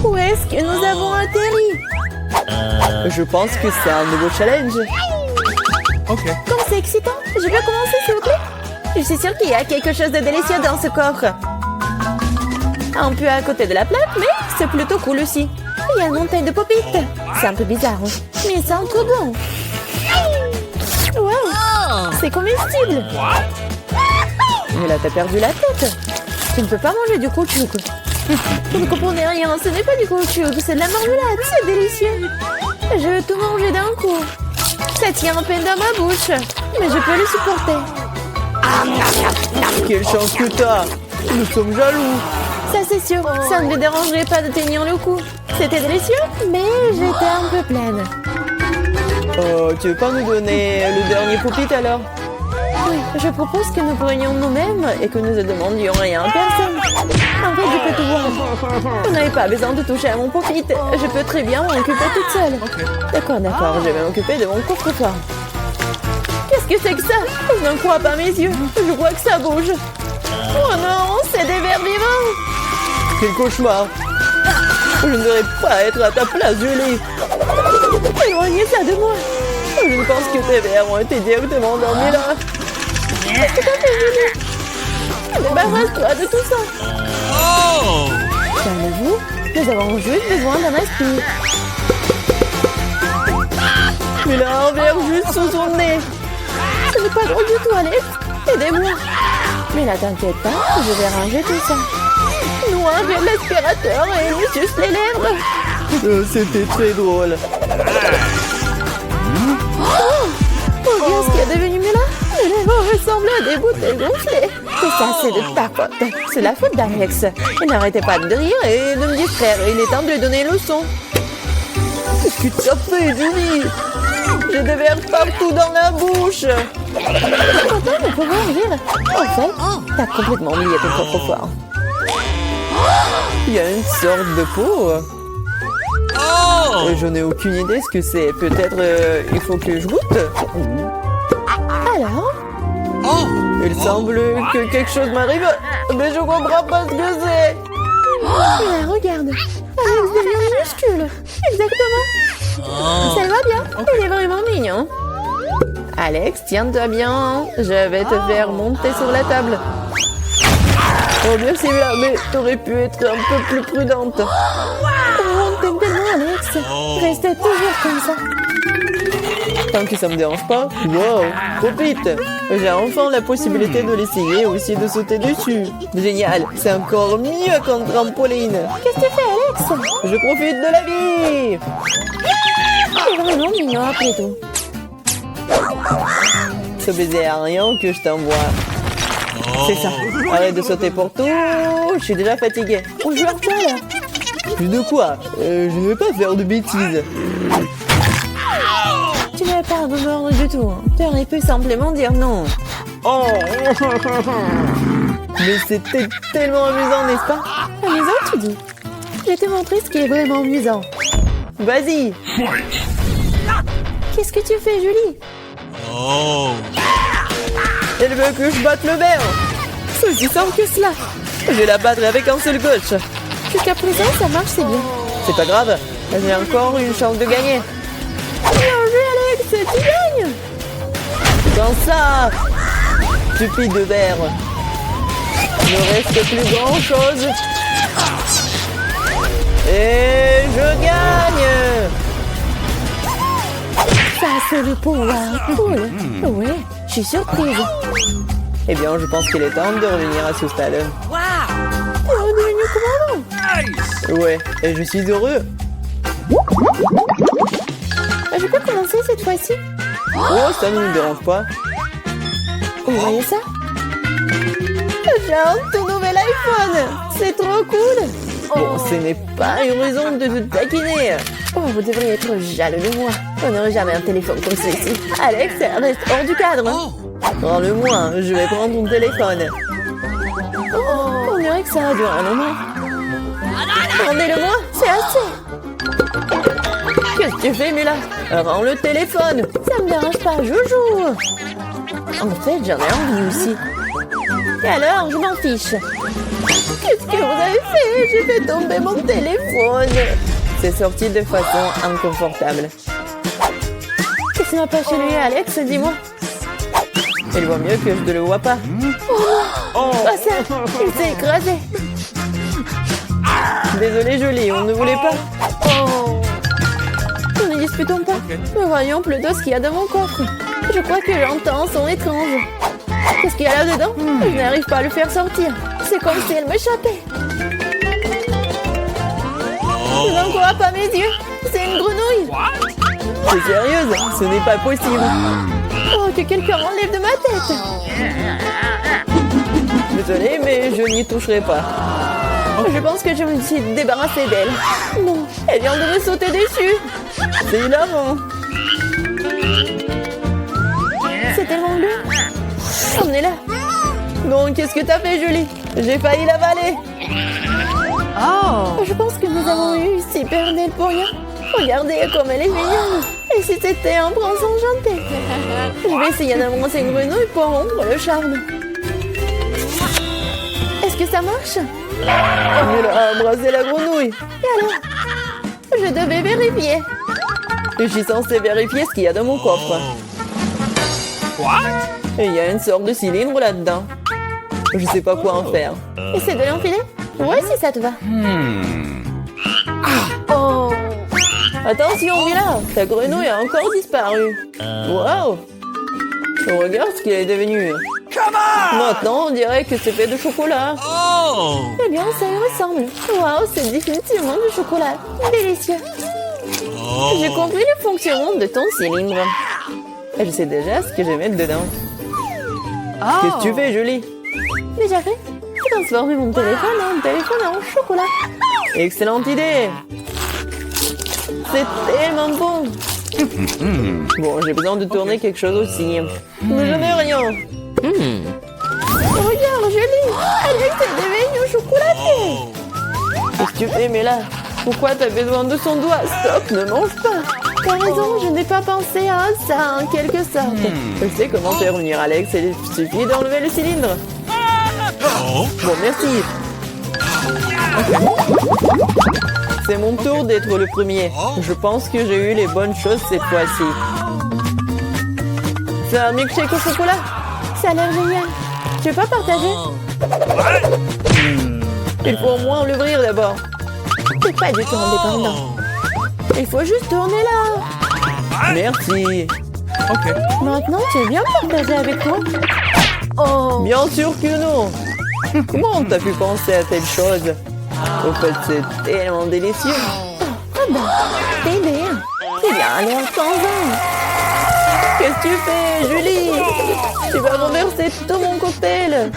Où est-ce que nous avons atterri? Je pense que c'est un nouveau challenge. Comme c'est excitant. Je peux commencer, s'il vous plaît? Je suis sûre qu'il y a quelque chose de délicieux dans ce coffre. Un peu à côté de la plaque, mais c'est plutôt cool aussi. Il y a une montagne de pop-it. C'est un peu bizarre, mais ça sent trop bon. Wow, c'est comestible. Mais là, t'as perdu la tête. Tu ne peux pas manger du caoutchouc. Vous ne comprenez rien, ce n'est pas du caoutchouc, c'est de la marmelade, c'est délicieux. Je veux tout manger d'un coup. Ça tient à peine dans ma bouche, mais je peux le supporter. Quelle chance que t'as. Nous sommes jaloux. Ça c'est sûr, ça ne me dérangerait pas de tenir le coup. C'était délicieux, mais j'étais un peu pleine. Oh, tu veux pas nous donner le dernier pop-it alors? Oui, je propose que nous prenions nous-mêmes et que nous ne demandions rien à personne. En fait, je peux tout voir. Vous n'avez pas besoin de toucher à mon pop-it. Je peux très bien m'en occuper toute seule. D'accord, je vais m'occuper de mon coffre-fort. Qu'est-ce que c'est que ça? Je n'en crois pas mes yeux. Je vois que ça bouge. Oh non, c'est des vers vivants. Quel cauchemar. Je ne devrais pas être à ta place, Julie. Éloignez ça de moi. Je pense que tes vers ont été directement endormis là. Qu'est-ce que t'as fait, Julie? Débarrasse-toi de tout ça. Calmez-vous, nous avons juste besoin d'un aspire. Il a un verre juste sous son nez. Ce n'est pas drôle du tout, Alex. Aidez-moi. Mais là, t'inquiète pas, je vais ranger tout ça. Nous enlève l'aspirateur et nous suce les lèvres. C'était très drôle. Oh, bien ce qui est devenu mieux là. Les lèvres ressemblent à des bouteilles gonflées. Tout ça, c'est de ta faute. C'est la faute d'Alex. Il n'arrêtait pas de rire et de me distraire. Il est temps de lui donner une leçon. Qu'est-ce que tu as fait, Julie? J'ai des vers partout dans la bouche. Content de pouvoir rire. En fait, t'as complètement oublié ton coffre-fort. Il y a une sorte de peau. Je n'ai aucune idée ce que c'est. Peut-être il faut que je goûte. Alors? Il semble que quelque chose m'arrive, mais je comprends pas ce que c'est. Là, regarde. Alex devient minuscule. Exactement. Ça va bien. Il est vraiment mignon. Alex, tiens-toi bien. Je vais te faire monter sur la table. Oh merci, mais t'aurais pu être un peu plus prudente. Oh, t'aimes tellement, Alex. Restez toujours comme ça. Tant que ça me dérange pas. Wow, trop vite. J'ai enfin la possibilité de l'essayer et aussi de sauter dessus. Génial, c'est encore mieux qu'un trampoline. Qu'est-ce que tu fais, Alex? Je profite de la vie. C'est vraiment mignon après tout. Ce baiser aérien que je t'envoie. C'est ça. Arrête de sauter pour tout. Je suis déjà fatiguée. On joue à quoi là? Plus de quoi? Je ne vais pas faire de bêtises. Tu n'avais pas à me mordre du tout. Tu aurais pu simplement dire non. Oh. Mais c'était tellement amusant, n'est-ce pas? Amusant, tu dis? Je vais te montrer ce qui est vraiment amusant. Vas-y. Qu'est-ce que tu fais, Julie? Elle veut que je batte le verre. C'est aussi simple que cela. Je vais la battre avec un seul gauche. Jusqu'à présent, ça marche, c'est bien. C'est pas grave. J'ai encore une chance de gagner. Bien joué, Alex, tu gagnes. Dans ça, stupide verre. Il ne reste plus grand chose. Et je gagne. Ça, c'est le pouvoir. Cool. Oui, je suis surprise. Eh bien, je pense qu'il est temps de revenir à ce stade. T'es redevenu commandant. Ouais, et je suis heureux. Je peux commencer cette fois-ci? Oh, ça ne me dérange pas. Vous voyez ça? J'ai un tout nouvel iPhone. C'est trop cool. Bon, ce n'est pas une raison de te taquiner. Oh, vous devriez être jaloux de moi. On n'aurait jamais un téléphone comme celui-ci. Alex, reste hors du cadre. Prends-le-moi, je vais prendre ton téléphone. Oh, on dirait que ça va durer un moment. Rendez-le-moi, c'est assez. Qu'est-ce que tu fais, Mila? Rends le téléphone. Ça me dérange pas, joujou. En fait, j'en ai envie aussi. Et alors, je m'en fiche. Qu'est-ce que vous avez fait? J'ai fait tomber mon téléphone. C'est sorti de façon inconfortable. Qu'est-ce qui va pas chez lui, Alex? Dis-moi. Il voit mieux que je ne le vois pas. Pas ça. Il s'est écrasé. Désolé, Jolie, on ne voulait pas. Oh. Nous ne disputons pas. Mais voyons plutôt ce qu'il y a dans mon coffre. Je crois que j'entends un son étrange. Qu'est-ce qu'il y a là-dedans? Je n'arrive pas à le faire sortir. C'est comme si elle m'échappait. Je n'en crois pas mes yeux. C'est une grenouille. T'es sérieuse? Ce n'est pas possible. Oh, que quelqu'un m'enlève de ma tête. Désolé, mais je n'y toucherai pas. Je pense que je me suis débarrassée d'elle. Non, elle vient de me sauter dessus. C'est hilarant. C'est tellement bleu. Emmenez-la. Non, qu'est-ce que t'as fait, Julie? J'ai failli l'avaler. Je pense que nous avons eu super belle pour rien. Regardez comme elle est mignonne. Et si c'était un prince enchanté? Je vais essayer d'avancer une grenouille pour rompre le charme. Est-ce que ça marche? Il a embrassé la grenouille. Et alors? Je devais vérifier. Je suis censée vérifier ce qu'il y a dans mon coffre. Et il y a une sorte de cylindre là-dedans. Je sais pas quoi en faire. Essaie de l'enfiler? Ouais, si ça te va. Oh! Attention, Mila, ta grenouille a encore disparu. Waouh! Regarde ce qu'il est devenu. Maintenant, on dirait que c'est fait de chocolat. Eh bien, ça y ressemble. Waouh, c'est définitivement du chocolat. Délicieux. J'ai compris le fonctionnement de ton cylindre. Je sais déjà ce que je vais mettre dedans. Qu'est-ce que tu fais, Julie? Déjà fait? J'ai transformé mon téléphone en téléphone en chocolat. Excellente idée! C'est tellement bon! Bon, j'ai besoin de tourner quelque chose aussi. Mais je n'ai rien. Regarde, Julie! Alex est devenu chocolaté! Qu'est-ce que tu fais, mais là? Pourquoi t'as besoin de son doigt? Stop, ne mange pas! T'as raison, je n'ai pas pensé à ça en quelque sorte. Je sais comment faire revenir Alex, il suffit d'enlever le cylindre. Bon, merci. C'est mon tour d'être le premier. Je pense que j'ai eu les bonnes choses cette fois-ci. C'est un milkshake au chocolat. Ça a l'air génial. Tu veux pas partager? Il faut au moins l'ouvrir d'abord. T'es pas du tout indépendant. Il faut juste tourner là. Merci. Maintenant, tu veux bien partager avec moi? Oh! Bien sûr que non. Comment t'as pu penser à telle chose? Au fait, c'est tellement délicieux. Ah bah, t'es bien. Eh bien, alors, attends-en. Qu'est-ce que tu fais, Julie? Tu vas renverser tout mon cocktail.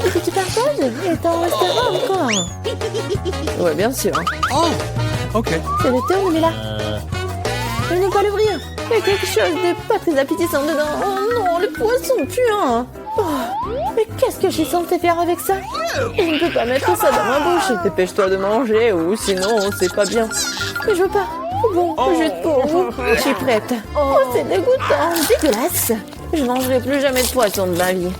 Est-ce que tu partages? Et t'en resteras encore. Ouais, bien sûr. C'est le tour, mais là. Je ne peux pas l'ouvrir. Il y a quelque chose de pas très appétissant dedans. Oh non, le poisson puant. Oh, mais qu'est-ce que je suis censée faire avec ça? Je ne peux pas mettre ça dans ma bouche. Dépêche-toi de manger ou sinon c'est pas bien. Mais je veux pas. Bon, juste pour vous. Je suis prête. Oh, c'est dégoûtant. Dégueulasse. Je mangerai plus jamais de poisson de ma vie.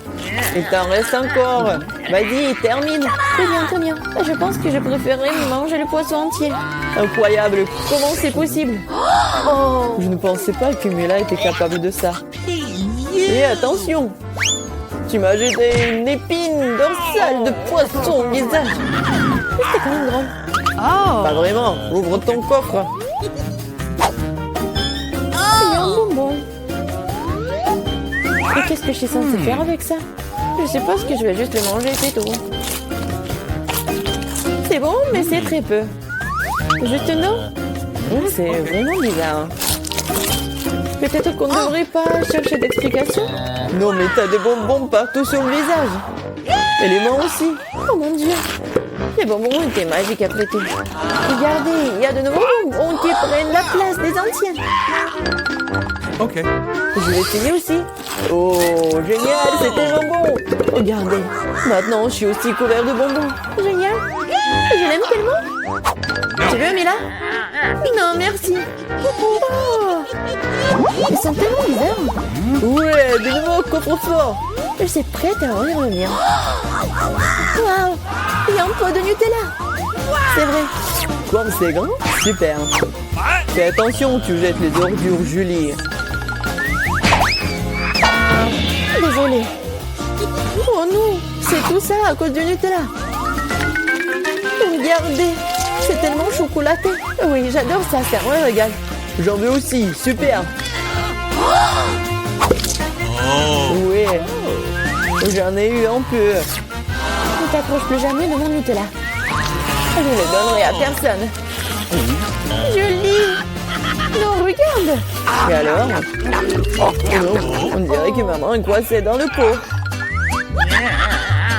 Il t'en reste encore. Vas-y, termine. Très bien. Je pense que je préférerais manger le poisson entier. Incroyable. Comment c'est possible? Oh. Je ne pensais pas que Mila était capable de ça. Et attention. Tu m'as jeté une épine dorsale de poisson au visage. C'était quand même drôle. Pas vraiment. Ouvre ton coffre. Il y a un bonbon. Et qu'est-ce que je suis censée faire avec ça? Je suppose que je vais juste le manger, c'est tout. C'est bon, mais c'est très peu. Juste une eau? C'est vraiment bizarre. Peut-être qu'on ne devrait pas chercher d'explications? Non, mais t'as des bonbons partout sur le visage. Et les mains aussi. Oh mon Dieu! Les bonbons étaient magiques après tout. Regardez, il y a de nouveaux bonbons qui prennent la place des anciens. Je vais essayer aussi. Oh, génial, c'est tellement bon. Regardez, maintenant je suis aussi couvert de bonbons. Génial! Je l'aime tellement. Tu veux, Mila? Non, merci. Oh. Ils sont tellement bizarres. Ouais, de nouveau coffre-fort. Je suis prête à en y revenir. Waouh! Il y a un pot de Nutella. C'est vrai. Comme c'est grand, super. Fais attention, tu jettes les ordures, Julie. Désolée. Oh non, c'est tout ça à cause du Nutella. Regardez, c'est tellement chocolaté. Oui, j'adore ça, c'est un vrai régal. J'en veux aussi, super. Ouais, j'en ai eu un peu. Ne t'approche plus jamais de mon Nutella. Je ne le donnerai à personne. Julie! Non, regarde! Et alors? Oh non, on dirait que maman est coincée dans le pot.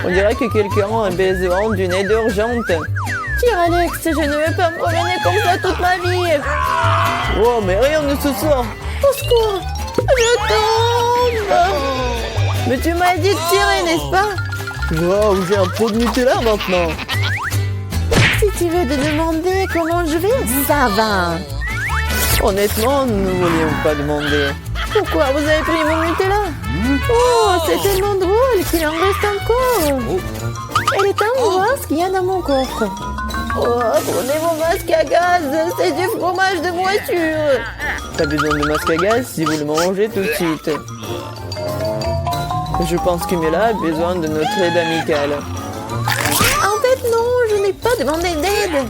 On dirait que quelqu'un a besoin d'une aide urgente. Tire, Alex, je ne veux pas me promener comme ça toute ma vie. Oh, mais rien ne se sort. Au secours! Je tombe! Mais tu m'as dit de tirer, n'est-ce pas? Wow, j'ai un pot de Nutella maintenant. Si tu veux te demander comment je vais, ça va. Honnêtement, nous ne voulions pas demander. Pourquoi vous avez pris mon Nutella? Oh, c'est tellement drôle qu'il en reste encore. Il est temps de voir ce qu'il y a dans mon coffre. Oh, prenez mon masque à gaz, c'est du fromage de voiture. Pas besoin de masque à gaz si vous le mangez tout de suite. Je pense que Mila a besoin de notre aide amicale. En fait, non, je n'ai pas demandé d'aide.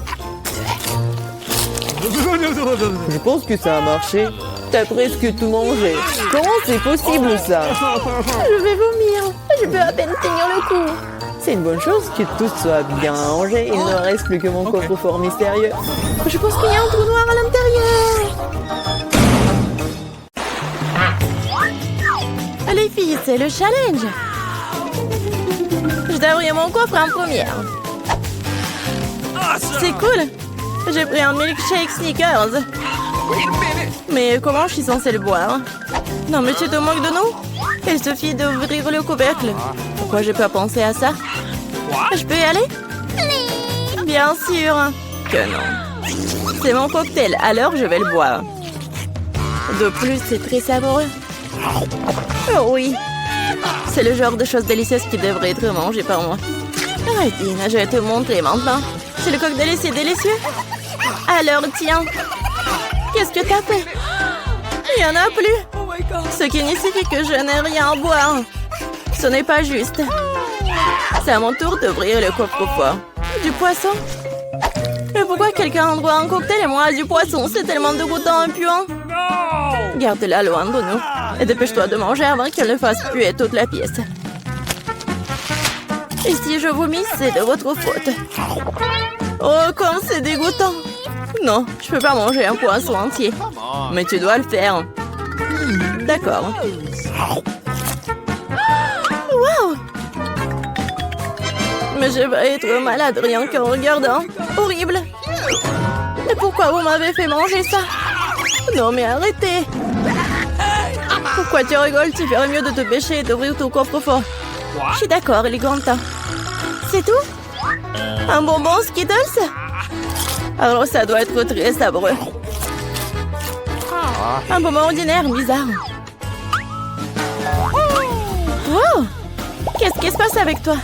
Je pense que ça a marché. T'as presque tout mangé. Comment c'est possible ça? Je vais vomir. Je peux à peine tenir le coup. C'est une bonne chose que tout soit bien rangé. Il ne reste plus que mon coffre-fort mystérieux. Je pense qu'il y a un trou noir à l'intérieur. Les filles, c'est le challenge. Je dois ouvrir mon coffre en première. C'est cool. J'ai pris un milkshake Snickers. Mais comment je suis censée le boire? Non, mais tu te moques de nous? Il suffit d'ouvrir le couvercle. Pourquoi j'ai pas pensé à ça? Je peux y aller? Bien sûr que non. C'est mon cocktail, alors je vais le boire. De plus, c'est très savoureux. Oh oui. C'est le genre de choses délicieuses qui devrait être mangées par moi. Arrêtez, je vais te montrer maintenant. C'est le cocktail, c'est délicieux. Alors, tiens. Qu'est-ce que t'as fait? Il n'y en a plus. Ce qui signifie que je n'ai rien à boire. Ce n'est pas juste. C'est à mon tour d'ouvrir le coffre-fort. Du poisson? Mais pourquoi quelqu'un a droit à un cocktail et moi à du poisson? C'est tellement dégoûtant et puant. Garde-la loin de nous. Et dépêche-toi de manger avant qu'elle ne fasse puer toute la pièce. Et si je vomis, c'est de votre faute. Oh, comme c'est dégoûtant. Non, je peux pas manger un poisson entier. Mais tu dois le faire. D'accord. Wow! Mais je vais être malade rien qu'en regardant. Horrible. Et pourquoi vous m'avez fait manger ça? Non, mais arrêtez. Pourquoi tu rigoles? Tu ferais mieux de te pêcher et d'ouvrir ton coffre-fort. Je suis d'accord, il est grand temps. C'est tout? Un bonbon Skittles? Alors ça doit être très sabreux. Un bonbon ordinaire, bizarre. Wow! Qu'est-ce qui se passe avec toi?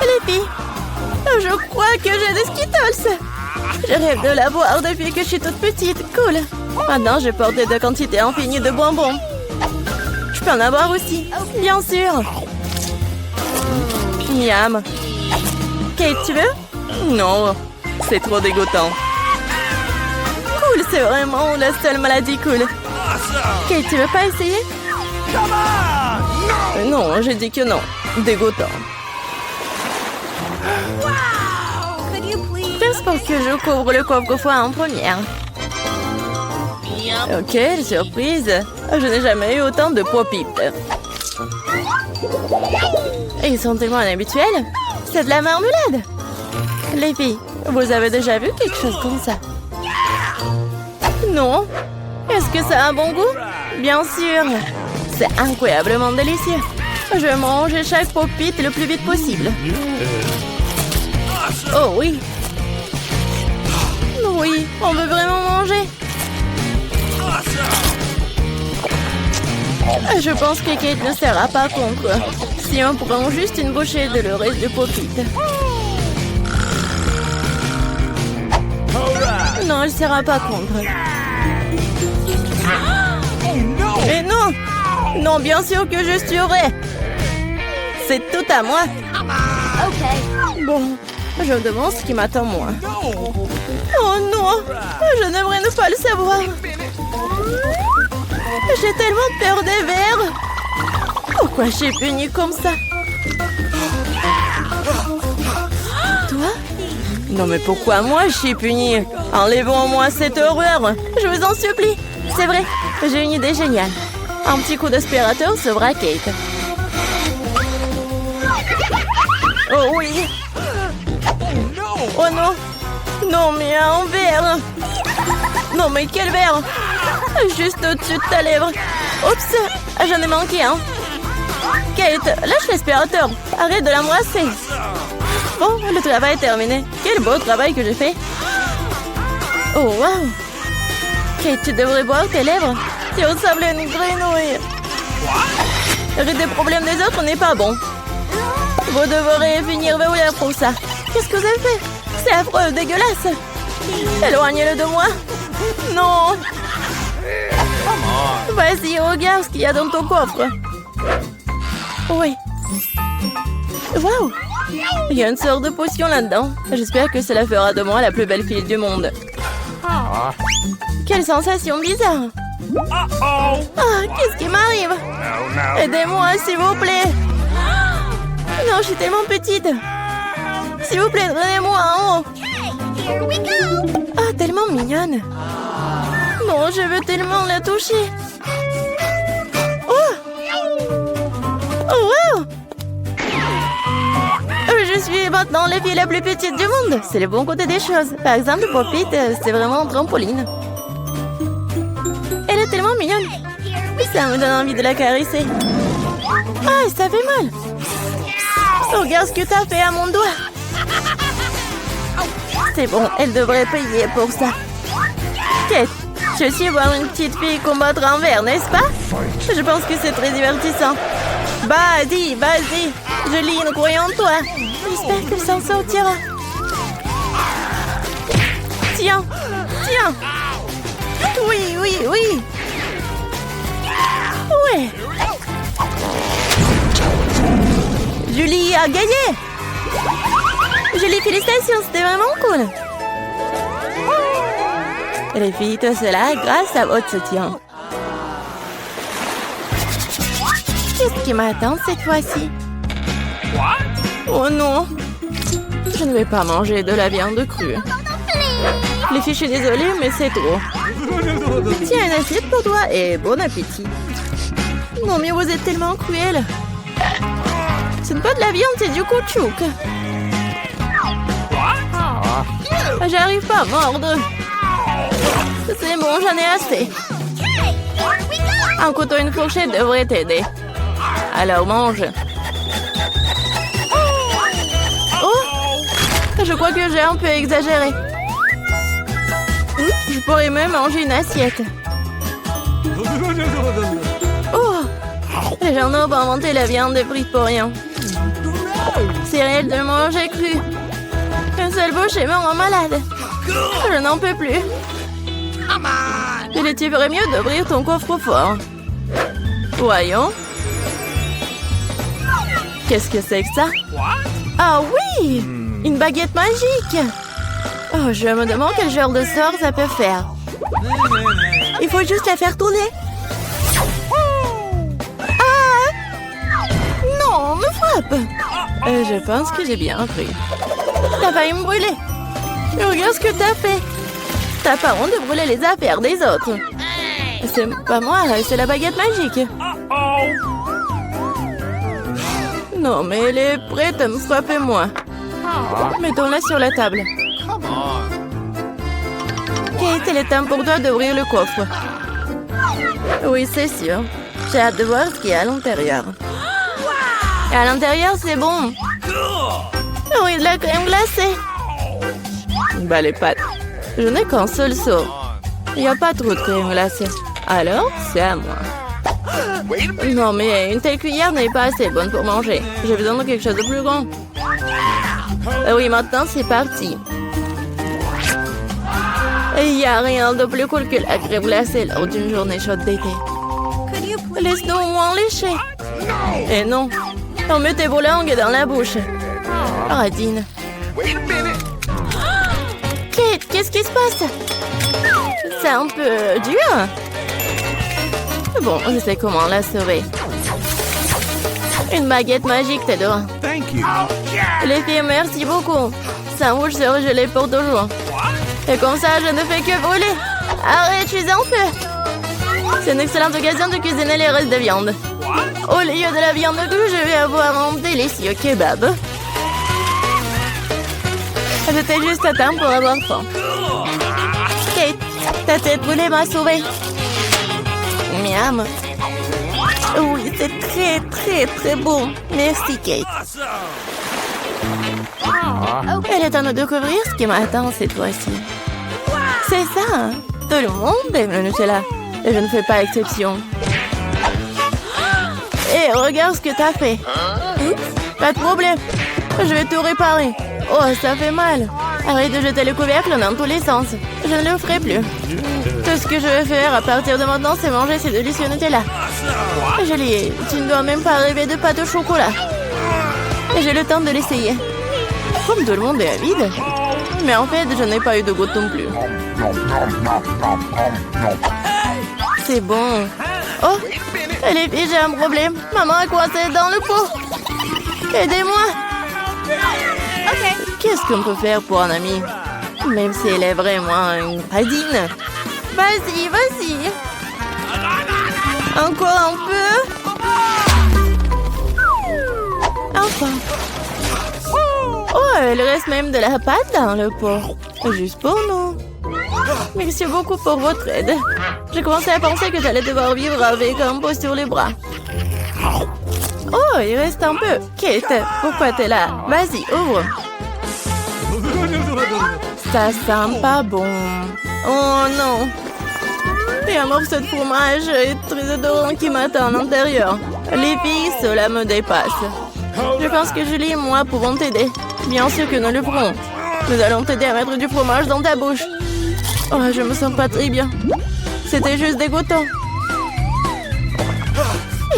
Les filles, je crois que j'ai des Skittles. Je rêve de l'avoir depuis que je suis toute petite. Cool. Maintenant, je porte de quantités infinies de bonbons. Je peux en avoir aussi, bien sûr. Miam. Kate, tu veux? Non, c'est trop dégoûtant. Cool, c'est vraiment la seule maladie cool. Kate, tu veux pas essayer? Non, j'ai dit que non. Dégoûtant. Pense pas que je couvre le coffre-fort en première. Ok, surprise. Je n'ai jamais eu autant de pop-it. Ils sont tellement inhabituels. C'est de la marmelade. Les filles, vous avez déjà vu quelque chose comme ça? Non. Est-ce que ça a un bon goût? Bien sûr. C'est incroyablement délicieux. Je mange chaque pop-it le plus vite possible. Oh oui. Oui, on veut vraiment manger. Je pense que Kate ne sera pas contre. Si on prend juste une bouchée de le reste de Pop-It. Non, elle sera pas contre. Mais non! Non, bien sûr que je suivrai. C'est tout à moi. Bon, je me demande ce qui m'attend moi. Oh non! Je n'aimerais ne pas le savoir. J'ai tellement peur des vers. Pourquoi je suis punie comme ça? Toi? Non mais pourquoi moi je suis punie? Enlevons-moi cette horreur. Je vous en supplie. C'est vrai, j'ai une idée géniale. Un petit coup d'aspirateur sauvera Kate. Oh oui. Oh non. Non mais un verre. Non mais quel verre? Juste au-dessus de ta lèvre. Oups, j'en ai manqué un. Kate, lâche l'aspirateur. Arrête de l'embrasser. Bon, le travail est terminé. Quel beau travail que j'ai fait. Oh wow. Kate, tu devrais boire tes lèvres. Tu ressembles à une grenouille. Rire des problèmes des autres n'est pas bon. Vous devrez finir verrouillé pour ça. Qu'est-ce que vous avez fait? C'est affreux, dégueulasse. Éloignez-le de moi. Non. Vas-y, regarde ce qu'il y a dans ton coffre. Oui. Waouh. Il y a une sorte de potion là-dedans. J'espère que cela fera de moi la plus belle fille du monde. Quelle sensation bizarre. Ah, qu'est-ce qui m'arrive? Aidez-moi, s'il vous plaît. Non, je suis tellement petite. S'il vous plaît, donnez-moi en haut. Ah, tellement mignonne. Non, je veux tellement la toucher. Oh! Oh, wow! Je suis maintenant la fille la plus petite du monde. C'est le bon côté des choses. Par exemple, Pop-It, c'est vraiment un trampoline. Elle est tellement mignonne. Ça me donne envie de la caresser. Ah, ça fait mal. Regarde ce que t'as fait à mon doigt. C'est bon, elle devrait payer pour ça. Kate, je suis voir une petite fille combattre un verre, n'est-ce pas? Je pense que c'est très divertissant. Vas-y, vas-y. Je lis une croyant en toi. J'espère qu'elle s'en sortira. Tiens, tiens. Oui, oui, oui. Ouais. Julie a gagné. Julie, félicitations, c'était vraiment cool. Les filles, tout cela grâce à votre soutien. Qu'est-ce qui m'attend cette fois-ci? Oh non. Je ne vais pas manger de la viande crue. Les filles, je suis désolée, mais c'est trop. Tiens, une assiette pour toi et bon appétit. Non, mais vous êtes tellement cruel. Ce n'est pas de la viande, c'est du caoutchouc. J'arrive pas à mordre. C'est bon, j'en ai assez. Un couteau et une fourchette devraient t'aider. Alors mange. Oh! Je crois que j'ai un peu exagéré. Je pourrais même manger une assiette. Oh! Les gens n'ont pas inventé la viande de frite pour rien. C'est réel de le manger cru. Un seul bouchée me rend malade. Je n'en peux plus. Tu ferais mieux d'ouvrir ton coffre-fort. Voyons. Qu'est-ce que c'est que ça? Ah oui! Une baguette magique! Oh, je me demande quel genre de sort ça peut faire. Il faut juste la faire tourner. Ah! Non, me frappe! Je pense que j'ai bien pris. T'as failli me brûler. Regarde ce que t'as fait. T'as pas honte de brûler les affaires des autres. C'est pas moi, c'est la baguette magique. Non, mais elle est prête à me frapper moi. Mettons-la sur la table. Kate, il est temps pour toi d'ouvrir le coffre. Oui, c'est sûr. J'ai hâte de voir ce qu'il y a à l'intérieur. Et à l'intérieur, c'est bon. Oui, de la crème glacée. Bah les pâtes. Je n'ai qu'un seul seau. Il n'y a pas trop de crème glacée. Alors, c'est à moi. Non mais une telle cuillère n'est pas assez bonne pour manger. J'ai besoin de quelque chose de plus grand. Oui, maintenant c'est parti. Il n'y a rien de plus cool que la crème glacée lors d'une journée chaude d'été. Laisse-nous au moins lécher. Et non, on met tes langues dans la bouche. Radine. Kate, qu'est-ce qui se passe? C'est un peu dur. Bon, je sais comment la sauver. Une baguette magique t'aidera. Les filles, merci beaucoup. Sandwich sera gelé pour toujours. Et comme ça, je ne fais que brûler. Arrête, je suis en feu. C'est une excellente occasion de cuisiner les restes de viande. Au lieu de la viande crue, je vais avoir un délicieux kebab. J'étais juste à temps pour avoir faim. Kate, ta tête brûlée m'a sauvée. Miam. Oui, c'est très, très, très bon. Merci, Kate. Il est temps de découvrir ce qui m'attend cette fois-ci. C'est ça. Tout le monde aime le Nutella. Et je ne fais pas exception. Et regarde ce que t'as fait. Pas de problème. Je vais tout réparer. Oh, ça fait mal. Arrête de jeter le couvercle dans tous les sens. Je ne le ferai plus. Tout ce que je vais faire à partir de maintenant, c'est manger ces délicieux Nutella. Julie, tu ne dois même pas rêver de pâte au chocolat. Et j'ai le temps de l'essayer. Comme tout le monde est avide. Mais en fait, je n'ai pas eu de goutte non plus. C'est bon. Oh, les filles, j'ai un problème. Maman est coincée dans le pot. Aidez-moi. Qu'est-ce qu'on peut faire pour un ami? Même si elle est vraiment une radine. Vas-y, vas-y. Encore un peu. Enfin. Oh, il reste même de la pâte dans le pot. Juste pour nous. Merci beaucoup pour votre aide. J'ai commencé à penser que j'allais devoir vivre avec un pot sur les bras. Oh, il reste un peu. Kate, pourquoi t'es là? Vas-y, ouvre. Ça sent pas bon. Oh non. Il y a un morceau de fromage très odorant qui m'attend à l'intérieur. Les filles, cela me dépasse. Je pense que Julie et moi pouvons t'aider. Bien sûr que nous le ferons. Nous allons t'aider à mettre du fromage dans ta bouche. Oh, je me sens pas très bien. C'était juste dégoûtant.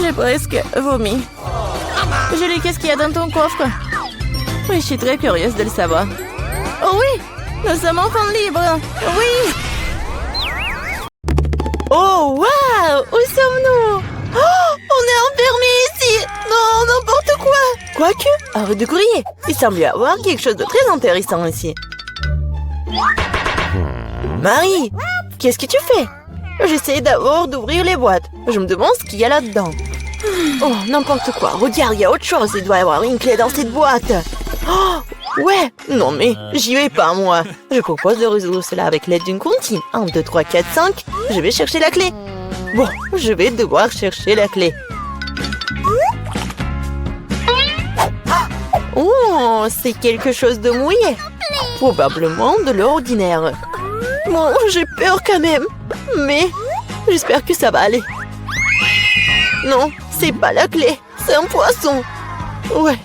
J'ai presque vomi. Julie, qu'est-ce qu'il y a dans ton coffre? Oui, je suis très curieuse de le savoir. Oh oui, nous sommes enfin libres. Oui. Oh, waouh, où sommes-nous? Oh, on est enfermés ici. Non, n'importe quoi. Quoique, arrête de crier. Il semble y avoir quelque chose de très intéressant ici. Marie, qu'est-ce que tu fais? J'essaie d'abord d'ouvrir les boîtes. Je me demande ce qu'il y a là-dedans. Oh, n'importe quoi. Regarde, il y a autre chose. Il doit y avoir une clé dans cette boîte. Oh, ouais. Non mais, j'y vais pas, moi. Je propose de résoudre cela avec l'aide d'une comptine. 1, 2, 3, 4, 5. Je vais chercher la clé. Bon, je vais devoir chercher la clé. Oh, c'est quelque chose de mouillé. Probablement de l'ordinaire. Bon, j'ai peur quand même. Mais j'espère que ça va aller. Non, c'est pas la clé. C'est un poisson. Ouais.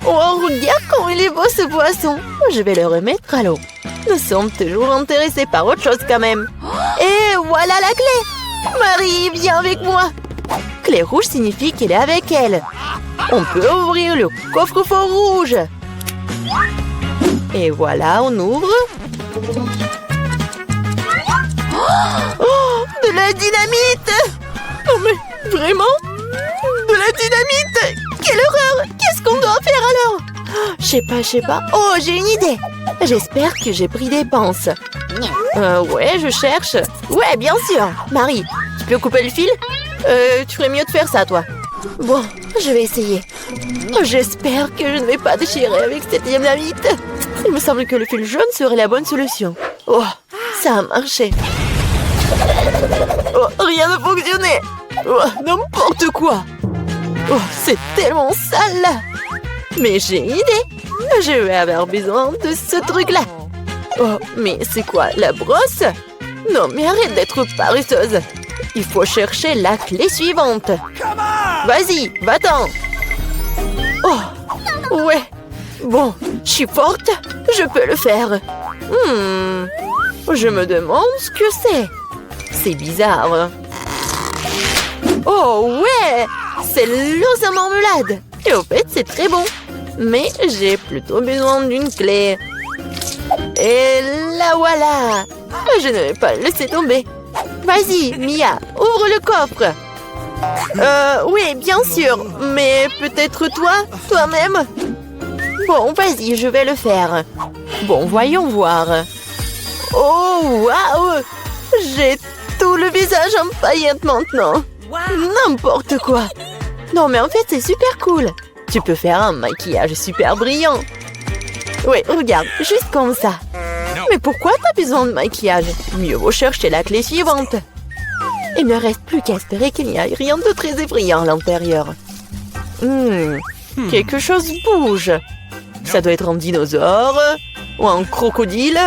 Oh, regarde comme il est beau ce poisson. Je vais le remettre à l'eau. Nous sommes toujours intéressés par autre chose quand même. Et voilà la clé. Marie, viens avec moi. Clé rouge signifie qu'elle est avec elle. On peut ouvrir le coffre-fort rouge. Et voilà, on ouvre. Oh, de la dynamite! Oh mais, vraiment? De la dynamite! Quelle horreur! Qu'est-ce qu'on doit faire alors? Je sais pas. Oh, j'ai une idée! J'espère que j'ai pris des pinces. Ouais, je cherche. Ouais, bien sûr. Marie, tu peux couper le fil? Tu ferais mieux de faire ça, toi. Bon, je vais essayer. J'espère que je ne vais pas déchirer avec cette dynamite. Il me semble que le fil jaune serait la bonne solution. Oh, ça a marché. Oh, rien ne fonctionnait. Oh, n'importe quoi. Oh, c'est tellement sale. Mais j'ai une idée. Je vais avoir besoin de ce truc-là. Oh, mais c'est quoi, la brosse? Non, mais arrête d'être paresseuse. Il faut chercher la clé suivante. Vas-y, va-t'en. Oh, ouais. Bon, je suis forte, je peux le faire. Je me demande ce que c'est. C'est bizarre. Oh ouais, c'est l'os à marmelade. Et au fait, c'est très bon. Mais j'ai plutôt besoin d'une clé. Et la voilà. Je ne vais pas le laisser tomber. Vas-y, Mia, ouvre le coffre. Oui, bien sûr. Mais peut-être toi-même. Bon, vas-y, je vais le faire. Bon, voyons voir. Oh, waouh! J'ai tout le visage en paillettes maintenant. N'importe quoi. Non, mais en fait, c'est super cool. Tu peux faire un maquillage super brillant. Oui, regarde, juste comme ça. Mais pourquoi t'as besoin de maquillage? Mieux vaut chercher la clé suivante. Il ne reste plus qu'à espérer qu'il n'y ait rien de très effrayant à l'intérieur. Quelque chose bouge. Ça doit être un dinosaure ou un crocodile.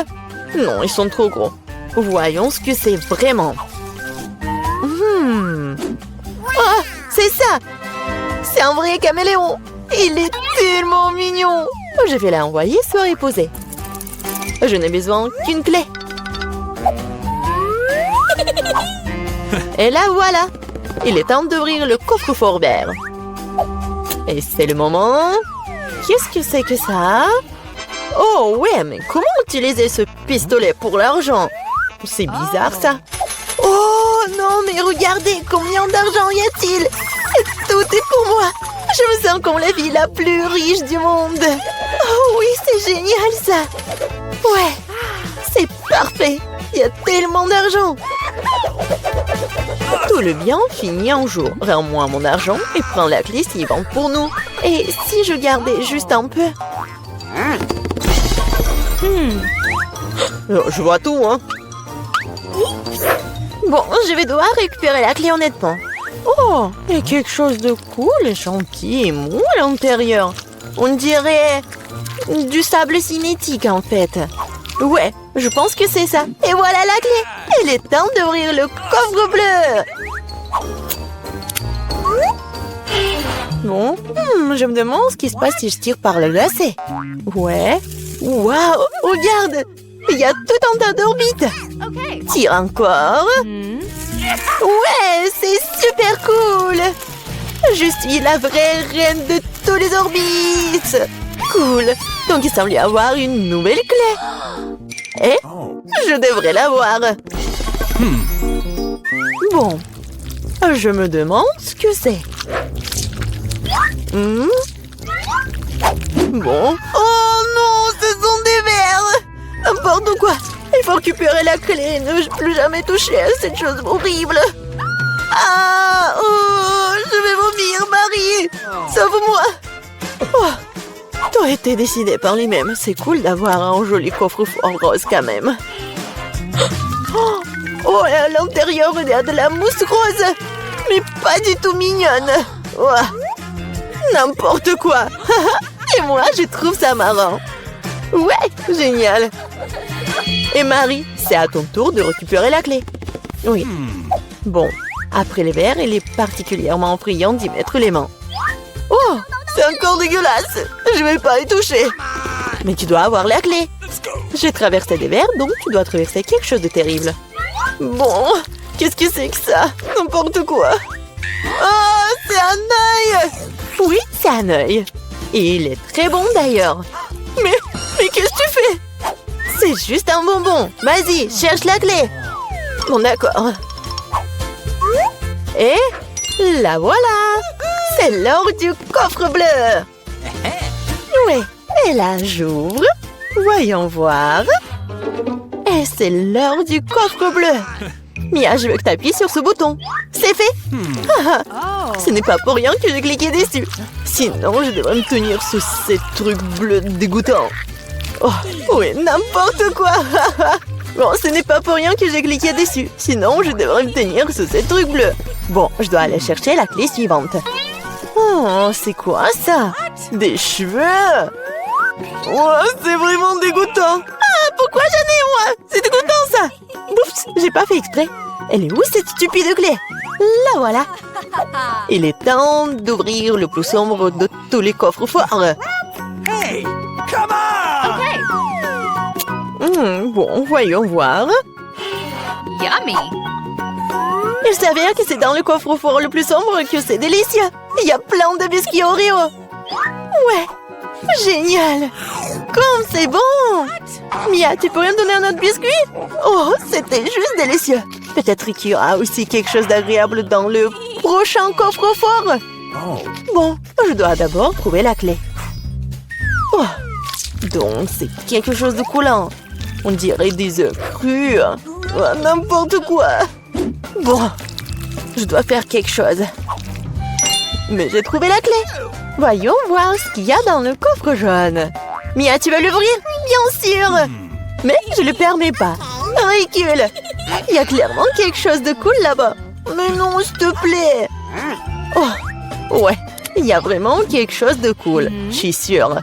Non, ils sont trop gros. Voyons ce que c'est vraiment. Oh, c'est ça! C'est un vrai caméléon! Il est tellement mignon! Je vais l'envoyer se reposer. Je n'ai besoin qu'une clé. Et là voilà! Il est temps d'ouvrir le coffre-fort vert. Et c'est le moment. Qu'est-ce que c'est que ça? Oh ouais, mais comment utiliser ce pistolet pour l'argent? C'est bizarre ça. Oh non, mais regardez, combien d'argent y a-t-il? Et tout est pour moi. Je me sens comme la vie la plus riche du monde. Oh oui, c'est génial ça. Ouais, c'est parfait. Il y a tellement d'argent. Tout le bien finit un jour. Rends-moi mon argent et prends la clé suivante pour nous. Et si je gardais juste un peu? Je vois tout, hein. Bon, je vais devoir récupérer la clé honnêtement. Oh, il y a quelque chose de cool et gentil et mou à l'intérieur. On dirait du sable cinétique en fait. Ouais, je pense que c'est ça. Et voilà la clé. Il est temps d'ouvrir le coffre bleu. Bon, je me demande ce qui se passe si je tire par le lacet. Ouais. Waouh, regarde. Il y a tout un tas d'orbites. Tire encore. Ouais, c'est super cool. Je suis la vraie reine de tous les orbites. Cool. Donc il semble y avoir une nouvelle clé. Et je devrais l'avoir. Bon. Je me demande ce que c'est. Bon. Oh non, ce sont des vers. N'importe quoi. Il faut récupérer la clé et ne plus jamais toucher à cette chose horrible. Ah, oh, je vais vomir, Marie. Sauve-moi. Oh, tout a été décidé par lui-même. C'est cool d'avoir un joli coffre-fort rose quand même. Oh, et à l'intérieur, il y a de la mousse rose. Mais pas du tout mignonne. Oh, n'importe quoi. Et moi, je trouve ça marrant. Ouais, génial. Et Marie, c'est à ton tour de récupérer la clé. Oui. Bon, après les verres, il est particulièrement effrayant d'y mettre les mains. Oh, c'est encore dégueulasse. Je vais pas y toucher. Mais tu dois avoir la clé. J'ai traversé des verres, donc tu dois traverser quelque chose de terrible. Bon, qu'est-ce que c'est que ça? N'importe quoi. Oh, c'est un œil. Oui, c'est un œil. Et il est très bon d'ailleurs. Mais qu'est-ce que tu fais? C'est juste un bonbon. Vas-y, cherche la clé. Bon, d'accord. Et la voilà. C'est l'heure du coffre bleu. Oui, et là, j'ouvre. Voyons voir. Et c'est l'heure du coffre bleu. Mia, je veux que tu appuies sur ce bouton. C'est fait. Ce n'est pas pour rien que j'ai cliqué dessus. Sinon, je devrais me tenir sous ces trucs bleus dégoûtants. Oh, oui, n'importe quoi. Bon, ce n'est pas pour rien que j'ai cliqué dessus. Sinon, je devrais me tenir sous ces trucs bleus. Bon, je dois aller chercher la clé suivante. Oh, c'est quoi ça? Des cheveux? Oh, c'est vraiment dégoûtant. Ah, Pourquoi j'en ai, moi? C'est dégoûtant, ça. Oups, j'ai pas fait exprès. Elle est où, cette stupide clé? La voilà. Il est temps d'ouvrir le plus sombre de tous les coffres forts. Hey, come on! Bon, voyons voir. Yummy! Il s'avère que c'est dans le coffre-fort le plus sombre que c'est délicieux. Il y a plein de biscuits Oreo. Ouais, génial. Comme c'est bon. Mia, tu pourrais me donner un autre biscuit? Oh, c'était juste délicieux. Peut-être qu'il y aura aussi quelque chose d'agréable dans le prochain coffre-fort. Bon, je dois d'abord trouver la clé. Oh, donc c'est quelque chose de coulant. On dirait des œufs crus. Oh, n'importe quoi. Bon, je dois faire quelque chose. Mais j'ai trouvé la clé. Voyons voir ce qu'il y a dans le coffre jaune. Mia, tu vas l'ouvrir? Bien sûr. Mais je ne le permets pas. Ridicule. Il y a clairement quelque chose de cool là-bas. Mais non, s'il te plaît. Oh, ouais. Il y a vraiment quelque chose de cool. Je suis sûre.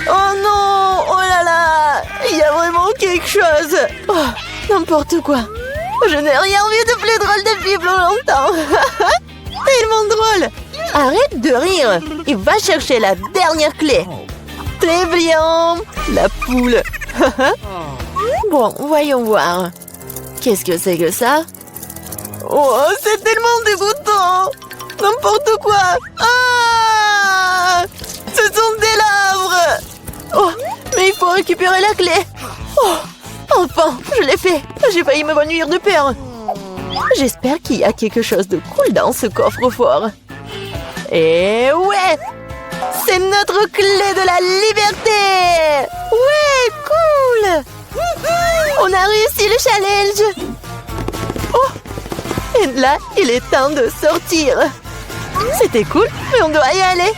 Oh non! Oh là là! Il y a vraiment quelque chose. Oh, n'importe quoi. Je n'ai rien vu de plus drôle depuis plus longtemps. Tellement drôle. Arrête de rire et va chercher la dernière clé. Très bien. La poule. Bon, voyons voir. Qu'est-ce que c'est que ça? Oh, c'est tellement dégoûtant. N'importe quoi. Ah! Ce sont des lèvres. Oh, mais il faut récupérer la clé. Oh, enfin, je l'ai fait. J'ai failli m'évanouir de peur. J'espère qu'il y a quelque chose de cool dans ce coffre-fort. Et ouais! C'est notre clé de la liberté! Ouais, cool! On a réussi le challenge! Oh! Et là, il est temps de sortir. C'était cool, mais on doit y aller.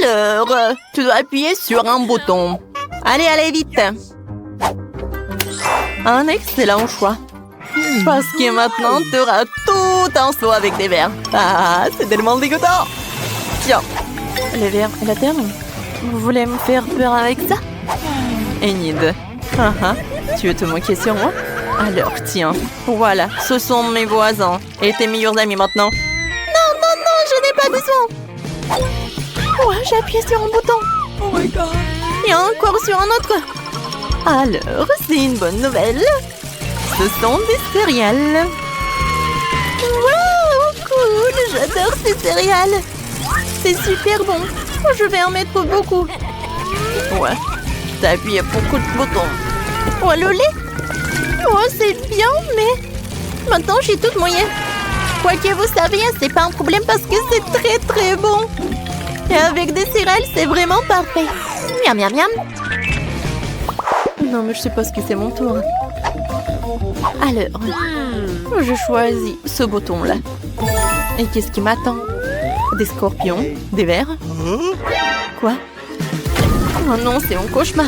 Alors, tu dois appuyer sur un bouton. Allez, vite! Un excellent choix. Parce que maintenant, tu auras tout un seau avec des verres. Ah, c'est tellement dégoûtant. Tiens, les verres et la terre. Vous voulez me faire peur avec ça? Enid, tu veux te moquer sur moi? Alors, tiens, voilà, ce sont mes voisins et tes meilleurs amis maintenant. Non, je n'ai pas besoin. Ouais, j'ai appuyé sur un bouton. Oh my god. Et encore sur un autre. Alors, c'est une bonne nouvelle. Ce sont des céréales. Wow, cool, j'adore ces céréales. C'est super bon. Je vais en mettre beaucoup. Ouais, t'as appuyé beaucoup de boutons. Oh, le lait. Oh, c'est bien, mais maintenant, je suis toute mouillée. Quoi que vous saviez, c'est pas un problème parce que c'est très, très bon. Et avec des céréales, c'est vraiment parfait. Miam, miam, miam. Non, mais je sais pas ce que c'est mon tour. Alors, je choisis ce bouton-là. Et qu'est-ce qui m'attend? Des scorpions? Des vers? Quoi? Oh non, c'est mon cauchemar.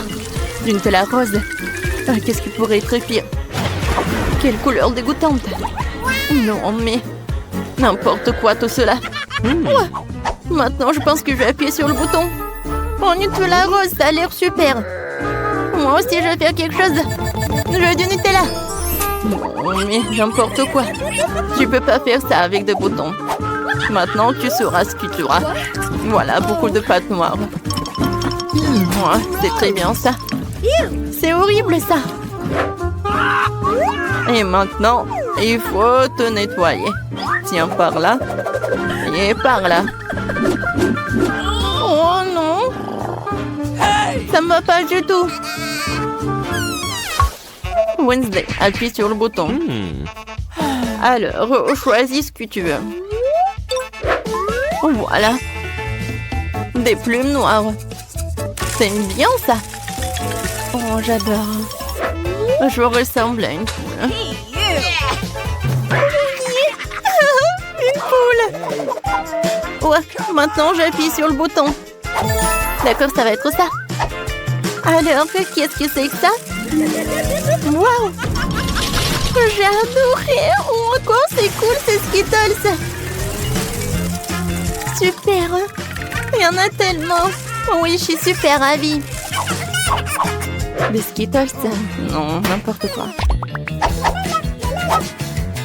D'une telle rose. Qu'est-ce qui pourrait être pire? Quelle couleur dégoûtante. Non, mais n'importe quoi tout cela. Ouais. Maintenant, je pense que je vais appuyer sur le bouton. Oh, Nutella rose, ça a l'air super. Moi aussi, je vais faire quelque chose. Je veux du Nutella. Non, mais n'importe quoi. Tu peux pas faire ça avec des boutons. Maintenant, tu sauras ce que tu auras. Voilà, beaucoup de pâte noire. Ouais, c'est très bien ça. C'est horrible ça. Et maintenant, il faut te nettoyer. Tiens, par là. Et par là. Oh non. Ça me va pas du tout. Wednesday, appuie sur le bouton. Alors, choisis ce que tu veux. Voilà. Des plumes noires. C'est bien ça. Oh, j'adore. Je ressemble à une poule. Une poule. Ouais, maintenant j'appuie sur le bouton. D'accord, ça va être ça. Alors, qu'est-ce que c'est que ça? Waouh! J'ai adoré! Oh, encore c'est cool, c'est Skittles! Super! Il y en a tellement! Oui, je suis super ravie! Des Skittles? Non, n'importe quoi.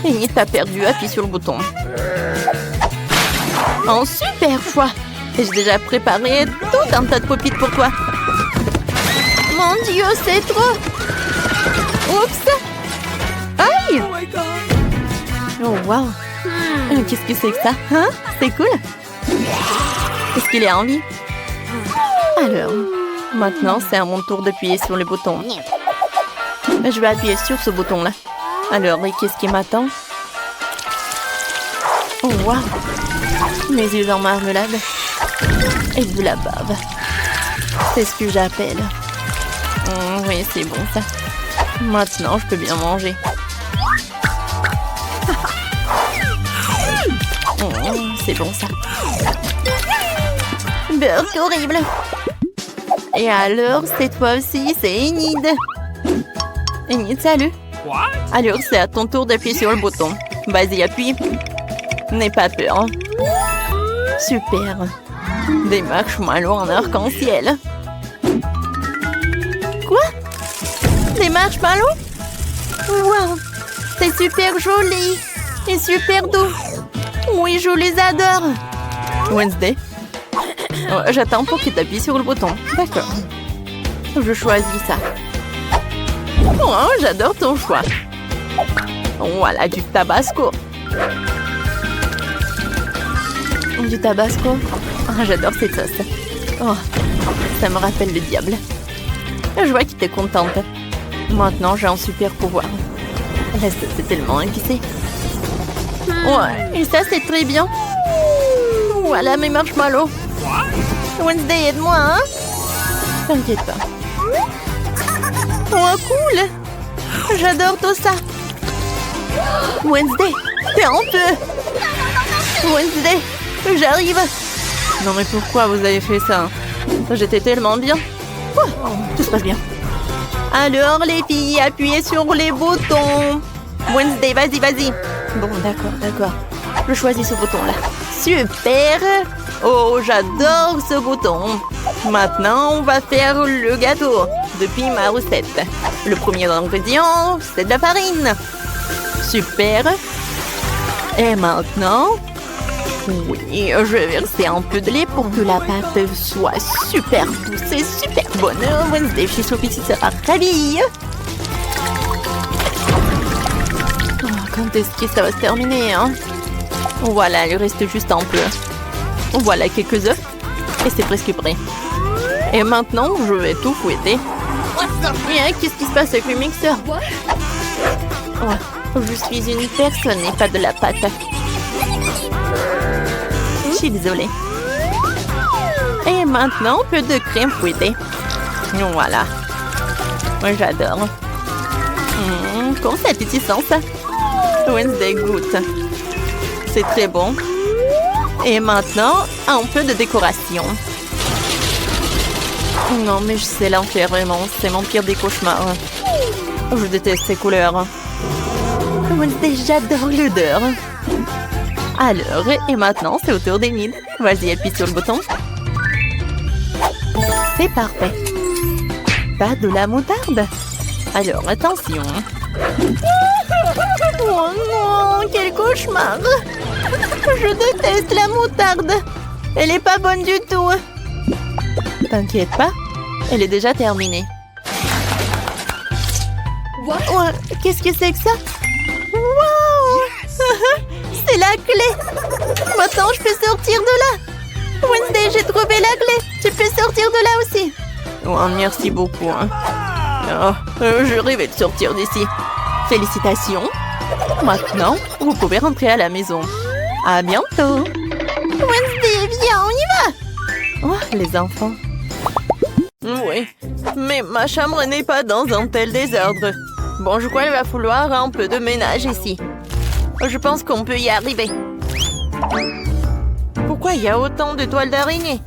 Et t'as perdu, appuie sur le bouton. Oh, super choix! J'ai déjà préparé tout un tas de pop-it pour toi. Mon Dieu, c'est trop! Oups! Aïe! Oh, wow! Qu'est-ce que c'est que ça? Hein? C'est cool? Est-ce qu'il est en vie? Alors, maintenant, c'est à mon tour d'appuyer sur le bouton. Je vais appuyer sur ce bouton-là. Alors, et qu'est-ce qui m'attend? Oh, wow! Mes yeux en marmelade. Et de la bave. C'est ce que j'appelle. Oui, c'est bon, ça. Maintenant, je peux bien manger. C'est bon, ça. Burk horrible. Et alors, c'est toi aussi, c'est Enid. Enid, salut. Alors, c'est à ton tour d'appuyer sur le bouton. Vas-y, appuie. N'aie pas peur. Super. Des marshmallows en arc-en-ciel. Quoi? Des marshmallows? Wow. C'est super joli. Et super doux. Oui, je les adore. Wednesday. J'attends pour que tu appuies sur le bouton. D'accord. Je choisis ça. Oh, j'adore ton choix. Voilà, du tabasco. Du tabasco. Oh, j'adore cette sauce. Oh, ça me rappelle le diable. Je vois que t'es contente. Maintenant, j'ai un super pouvoir. La sauce est tellement épicée. Ouais, et ça, c'est très bien. Voilà mes marshmallows. Wednesday, aide-moi, hein? T'inquiète pas. Oh, cool! J'adore tout ça. Wednesday, t'es en feu. Wednesday, j'arrive. Non, mais pourquoi vous avez fait ça? J'étais tellement bien. Oh, tout se passe bien. Alors, les filles, appuyez sur les boutons. Wednesday, vas-y, vas-y. Bon, d'accord. Je choisis ce bouton-là. Super! Oh, j'adore ce bouton. Maintenant, on va faire le gâteau depuis ma recette. Le premier ingrédient, c'est de la farine. Super. Et maintenant, oui, je vais verser un peu de lait pour que la pâte soit super douce et super bonne. Wednesday, chez Sophie sera ravie. Oh, quand est-ce que ça va se terminer, hein? Voilà, il reste juste un peu. Voilà quelques œufs. Et c'est presque prêt. Et maintenant, je vais tout fouetter. Qu'est-ce qui se passe avec le mixeur? Oh, je suis une personne et pas de la pâte. Je suis désolée. Et maintenant, un peu de crème fouettée. Voilà. Moi, j'adore. Comment c'est appétissant, ça? Wednesday goûte. C'est très bon. Et maintenant, un peu de décoration. Non, mais c'est l'enfer, vraiment. C'est mon pire des cauchemars. Je déteste ces couleurs. Wednesday, j'adore l'odeur. Alors, et maintenant, c'est au tour d'Enid. Vas-y, appuie sur le bouton. C'est parfait. Pas de la moutarde. Alors, attention. Oh non, quel cauchemar! Je déteste la moutarde. Elle est pas bonne du tout. T'inquiète pas, elle est déjà terminée. Oh, qu'est-ce que c'est que ça? Wow! C'est la clé. Maintenant, je peux sortir de là. Wednesday, j'ai trouvé la clé. Tu peux sortir de là aussi. Oh, merci beaucoup. Hein. Oh, je rêvais de sortir d'ici. Félicitations. Maintenant, vous pouvez rentrer à la maison. À bientôt. Wednesday, viens, on y va. Oh, les enfants. Oui, mais ma chambre n'est pas dans un tel désordre. Bon, je crois qu'il va falloir un peu de ménage ici. Je pense qu'on peut y arriver. Pourquoi il y a autant de toiles d'araignée?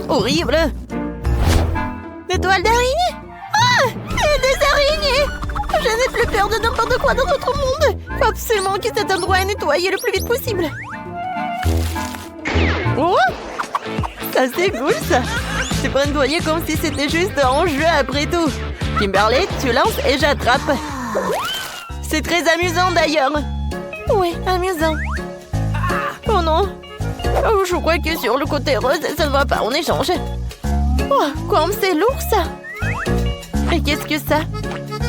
Horrible! Des toiles d'araignée? Ah! Des araignées! Je n'ai plus peur de n'importe quoi dans notre monde! Faut absolument que cet endroit est nettoyé le plus vite possible! Oh! Ça c'est cool ça! Tu peux nettoyer comme si c'était juste un jeu après tout. Kimberly, tu lances et j'attrape. C'est très amusant d'ailleurs. Oui, amusant. Oh non. Oh, je crois que sur le côté rose, ça ne va pas en échange. Oh, comme c'est lourd ça. Et qu'est-ce que ça?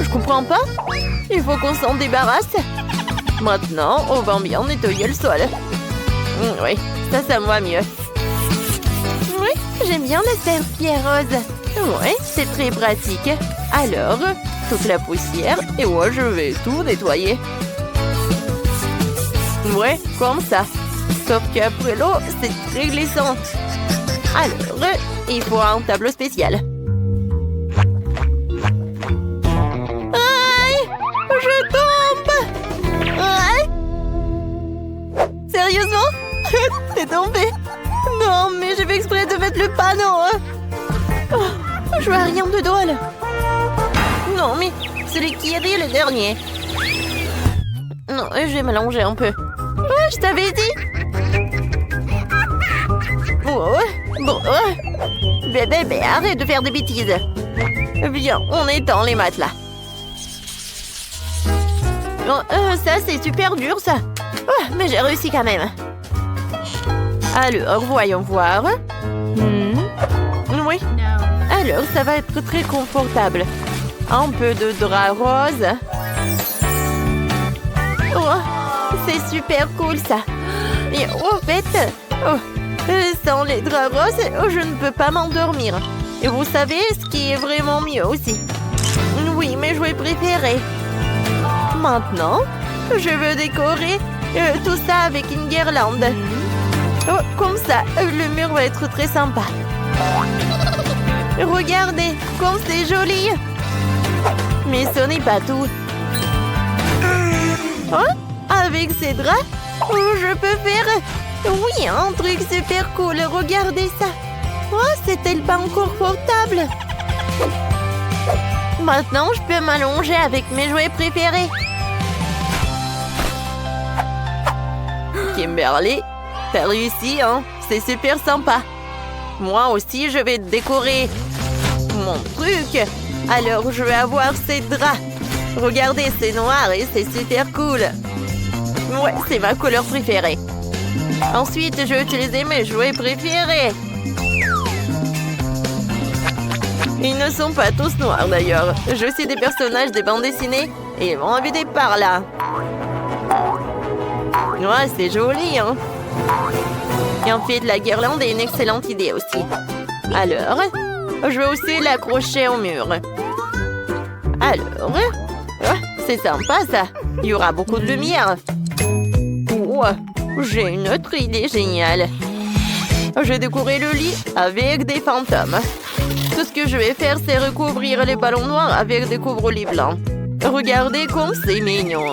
Je comprends pas. Il faut qu'on s'en débarrasse. Maintenant, on va bien nettoyer le sol. Oui, ça me va mieux. Oui, j'aime bien la serpillère rose. Oui, c'est très pratique. Alors, toute la poussière et moi je vais tout nettoyer. Ouais, comme ça. Sauf qu'après l'eau, c'est très glissant. Alors, il faut un tableau spécial. Aïe! Je tombe! Aïe! Sérieusement? T'es tombé? Non, mais j'ai fait exprès de mettre le panneau. Oh, je vois rien de drôle. Non, mais celui qui rit le dernier. Non, je vais m'allonger un peu. Ouais, je t'avais dit. Oh, bon, bébé, arrête de faire des bêtises. Viens, on étend les matelas. Oh, ça, c'est super dur, ça. Oh, mais j'ai réussi quand même. Alors, voyons voir. Oui. Alors, ça va être très confortable. Un peu de drap rose. Oh, c'est super cool, ça. Et en fait, sans les draps roses, je ne peux pas m'endormir. Et vous savez ce qui est vraiment mieux aussi? Oui, mes jouets préférés. Maintenant, je veux décorer tout ça avec une guirlande. Oh, comme ça, le mur va être très sympa. Regardez, comme c'est joli. Mais ce n'est pas tout. Oh, avec ces draps, je peux faire... Oui, un truc super cool. Regardez ça. Oh, c'est tellement confortable. Maintenant, je peux m'allonger avec mes jouets préférés. Kimberly, t'as réussi, hein? C'est super sympa. Moi aussi, je vais décorer mon truc. Alors, je vais avoir ces draps. Regardez, c'est noir et c'est super cool. Ouais, c'est ma couleur préférée. Ensuite, je vais utiliser mes jouets préférés. Ils ne sont pas tous noirs d'ailleurs. Je suis des personnages des bandes dessinées et ils vont habiter par là. Ouais, c'est joli, hein? Et en fait, la guirlande est une excellente idée aussi. Alors, je vais aussi l'accrocher au mur. Alors, c'est sympa ça. Il y aura beaucoup de lumière. J'ai une autre idée géniale. Je vais décorer le lit avec des fantômes. Tout ce que je vais faire, c'est recouvrir les ballons noirs avec des couvre-lits blancs. Regardez comme c'est mignon.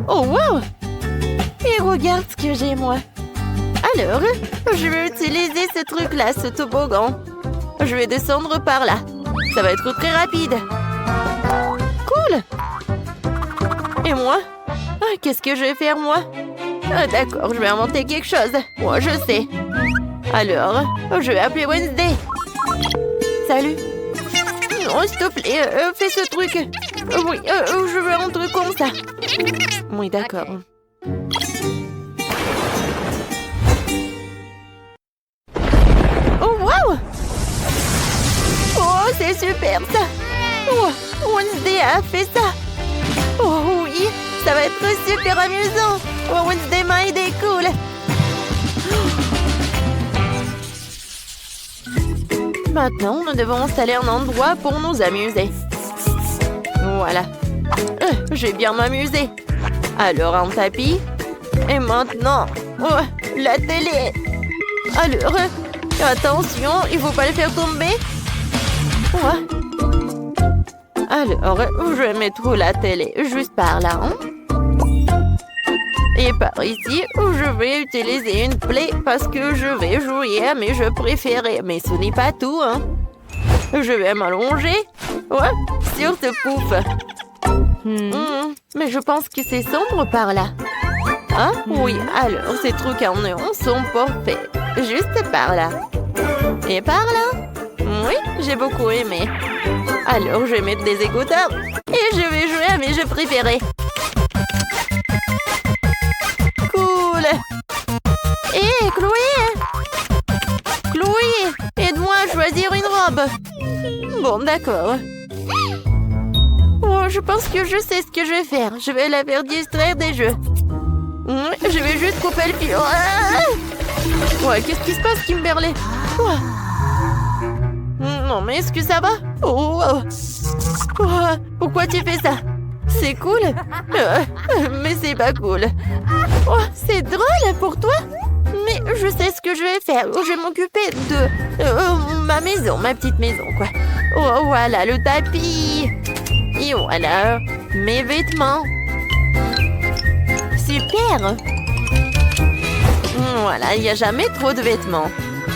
Oh, wow! Et regarde ce que j'ai, moi. Alors, je vais utiliser ce truc-là, ce toboggan. Je vais descendre par là. Ça va être très rapide. Cool! Et moi? Qu'est-ce que je vais faire, moi? D'accord, je vais inventer quelque chose. Moi, je sais. Alors, je vais appeler Wednesday. Salut. Non, s'il te plaît, fais ce truc. Oui, je veux un truc comme ça. Oui, d'accord. Oh, wow! Oh, c'est super, ça. Oh, Wednesday a fait ça. Oh, oui, ça va être super amusant. Oh, Wednesday m'a aidé, cool. Maintenant, nous devons installer un endroit pour nous amuser. Voilà. Je vais bien m'amuser. Alors, un tapis. Et maintenant, la télé. Alors, attention, il ne faut pas le faire tomber. Alors, je vais mettre la télé juste par là. Et par ici, je vais utiliser une plaie parce que je vais jouer à mes jeux préférés. Mais ce n'est pas tout, hein. Je vais m'allonger. Sur ce pouf. Mais je pense que c'est sombre par là. Oui, alors ces trucs en néon sont parfaits. juste par là. Et par là. Oui, j'ai beaucoup aimé. Alors, je vais mettre des écouteurs et je vais jouer à mes jeux préférés. Cool. Hé, Chloé! Chloé, aide-moi à choisir une robe. Bon, d'accord. Oh, je pense que je sais ce que je vais faire. Je vais la faire distraire des jeux. Je vais juste couper le fil. Ouais, qu'est-ce qui se passe, Kimberly? Non, mais est-ce que ça va? Pourquoi tu fais ça? C'est cool? Mais c'est pas cool. Oh, c'est drôle pour toi? Mais je sais ce que je vais faire. Je vais m'occuper de ma maison, ma petite maison, quoi. Oh, voilà le tapis. Et voilà mes vêtements. Super. Voilà, il n'y a jamais trop de vêtements.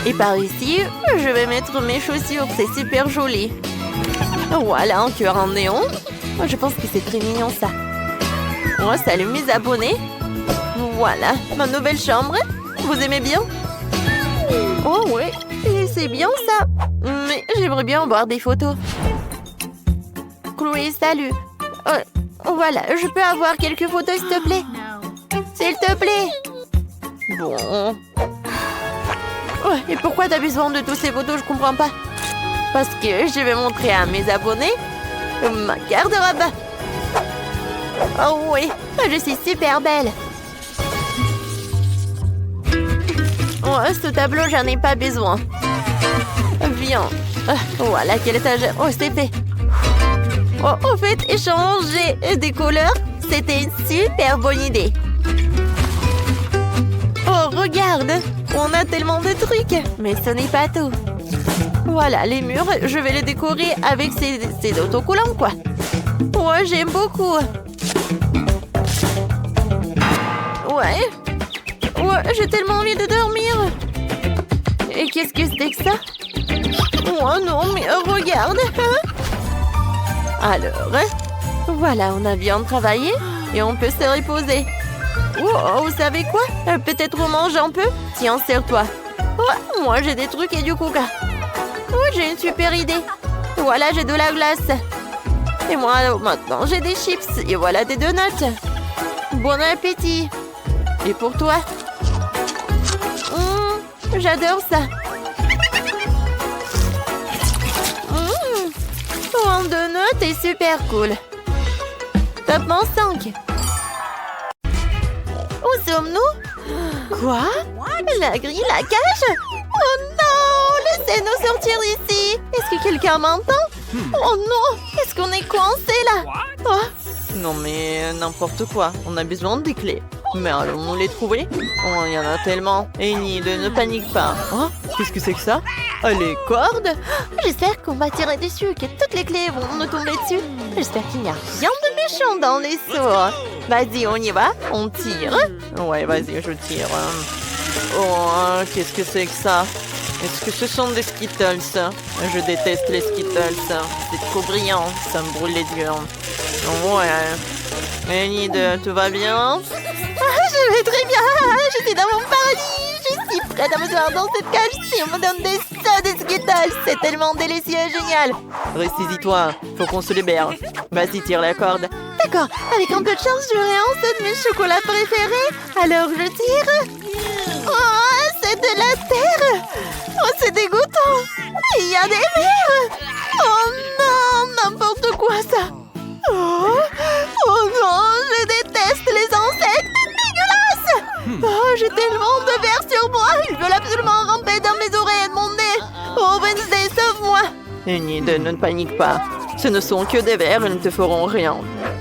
Et par ici, je vais mettre mes chaussures. C'est super joli. Voilà, un cœur en néon. Je pense que c'est très mignon, ça. Oh, salut mes abonnés. Voilà, ma nouvelle chambre. Vous aimez bien? Oh oui, c'est bien ça. Mais j'aimerais bien voir des photos. Chloé, salut. Voilà, je peux avoir quelques photos, s'il te plaît? S'il te plaît. Bon. Et pourquoi t'as besoin de toutes ces photos? Je comprends pas. Parce que je vais montrer à mes abonnés ma garde-robe. Oh oui, je suis super belle. Oh, ce tableau, j'en ai pas besoin. Viens. Voilà, quel étagère. Oh, c'est fait. Oh, au fait, échanger des couleurs, c'était une super bonne idée. Oh, regarde. On a tellement de trucs. Mais ce n'est pas tout. Voilà, les murs, je vais les décorer avec ces autocollants, quoi. Ouais, j'aime beaucoup. Ouais, j'ai tellement envie de dormir. Et qu'est-ce que c'était que ça? Oh non, mais regarde. Alors, voilà, on a bien travaillé et on peut se reposer. Oh, vous savez quoi? Peut-être on mange un peu? Tiens, serre-toi. Oh, moi, j'ai des trucs et du coca. Oh, j'ai une super idée. Voilà, j'ai de la glace. Et moi, maintenant, j'ai des chips. Et voilà des donuts. Bon appétit. Et pour toi? J'adore ça. Un donut est super cool. Top 5. Où sommes-nous? Quoi? La grille, la cage? Oh non! Laissez-nous sortir d'ici. Est-ce que quelqu'un m'entend? Oh non! Est-ce qu'on est coincé là? Oh. Non mais n'importe quoi. On a besoin des clés. Mais allons-nous les trouver? Oh, il y en a tellement. Enid, ne panique pas. Oh, qu'est-ce que c'est que ça? Les cordes? J'espère qu'on va tirer dessus, que toutes les clés vont nous tomber dessus. J'espère qu'il n'y a rien de méchant dans les seaux. Vas-y, on y va? On tire? Ouais, vas-y, je tire. Oh, qu'est-ce que c'est que ça? Est-ce que ce sont des Skittles? Je déteste les Skittles. C'est trop brillant, ça me brûle les yeux. Ouais. Enid, tout va bien? Je vais très bien. Je suis dans mon paradis. Je suis prête à me voir dans cette cage. Si on me donne des sauts de Skittles, c'est tellement délicieux et génial. Ressaisis-toi, faut qu'on se libère. Vas-y, tire la corde. D'accord, avec un peu de chance, j'aurai un seul de mes chocolats préférés. Alors je tire. Oh, c'est de la terre. Oh, c'est dégoûtant. Il y a des vers. Oh non, n'importe quoi ça. Oh non, je déteste les insectes. Dégueulasse. Oh, j'ai tellement de vers sur moi. Ils veulent absolument ramper dans mes oreilles et mon nez. Oh, Wednesday, sauve-moi. Enid, ne panique pas. Ce ne sont que des vers, ils ne te feront rien.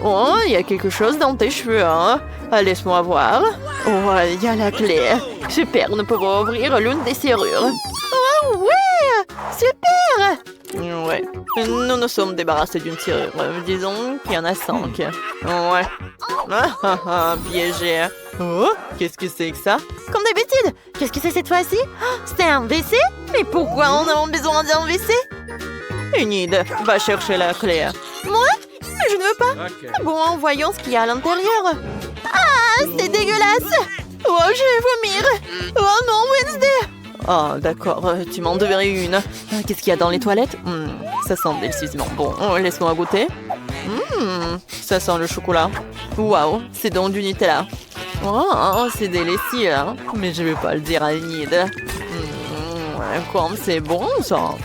Oh, il y a quelque chose dans tes cheveux, hein? Laisse-moi voir. Oh, il y a la clé. Super, nous pouvons ouvrir l'une des serrures. Oh, ouais! Super! Ouais, nous nous sommes débarrassés d'une serrure. Disons qu'il y en a 5. Ouais. Piégé. Oh, qu'est-ce que c'est que ça? Comme d'habitude. Qu'est-ce que c'est cette fois-ci? C'était un WC? Mais pourquoi on a besoin d'un WC? Enid, va chercher la clé. Moi? Je ne veux pas. Okay. Bon, voyons ce qu'il y a à l'intérieur. Ah, c'est dégueulasse. Oh, je vais vomir. Oh non, Wednesday. Ah, d'accord, tu m'en devrais une. Qu'est-ce qu'il y a dans les toilettes? Ça sent délicieusement bon. Laisse-moi goûter. Ça sent le chocolat. Waouh, c'est donc du Nutella. Oh, c'est délicieux, hein? Mais je vais pas le dire à Enid. Comme c'est bon, ça. Non,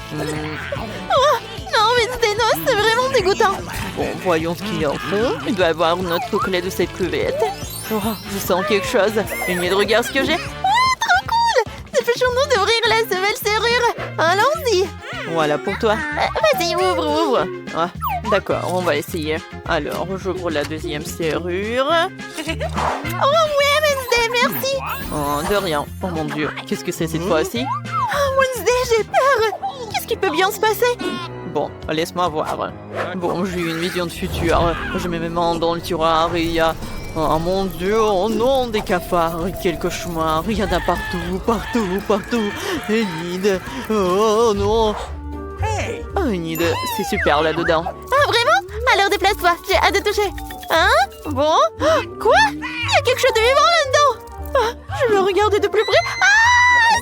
mais Zdenos, c'est vraiment dégoûtant. Bon, voyons ce qu'il y a. Il doit y avoir une autre clé de cette cuvette. Oh, je sens quelque chose. Enid, regarde ce que j'ai. Trop cool! Dépêchons-nous d'ouvrir la nouvelle serrure. Allons-y. Voilà pour toi. Vas-y, ouvre. Ah, d'accord, on va essayer. Alors, j'ouvre la deuxième serrure. Oh ouais, Wednesday, merci. Oh, de rien. Oh mon Dieu, qu'est-ce que c'est cette fois-ci? Oh, Wednesday, j'ai peur. Qu'est-ce qui peut bien se passer? Bon, laisse-moi voir. Bon, j'ai eu une vision de futur. Je mets mes mains dans le tiroir et il y a... Oh mon Dieu, oh non, des cafards. Quel cauchemar. Il y en a partout. Enid. Oh non. Oh, Enid, c'est super là-dedans. Ah, vraiment? Alors déplace-toi, j'ai hâte de toucher. Hein? Bon? Quoi? Il y a quelque chose de vivant là-dedans. Ah, je veux regarder de plus près. Ah!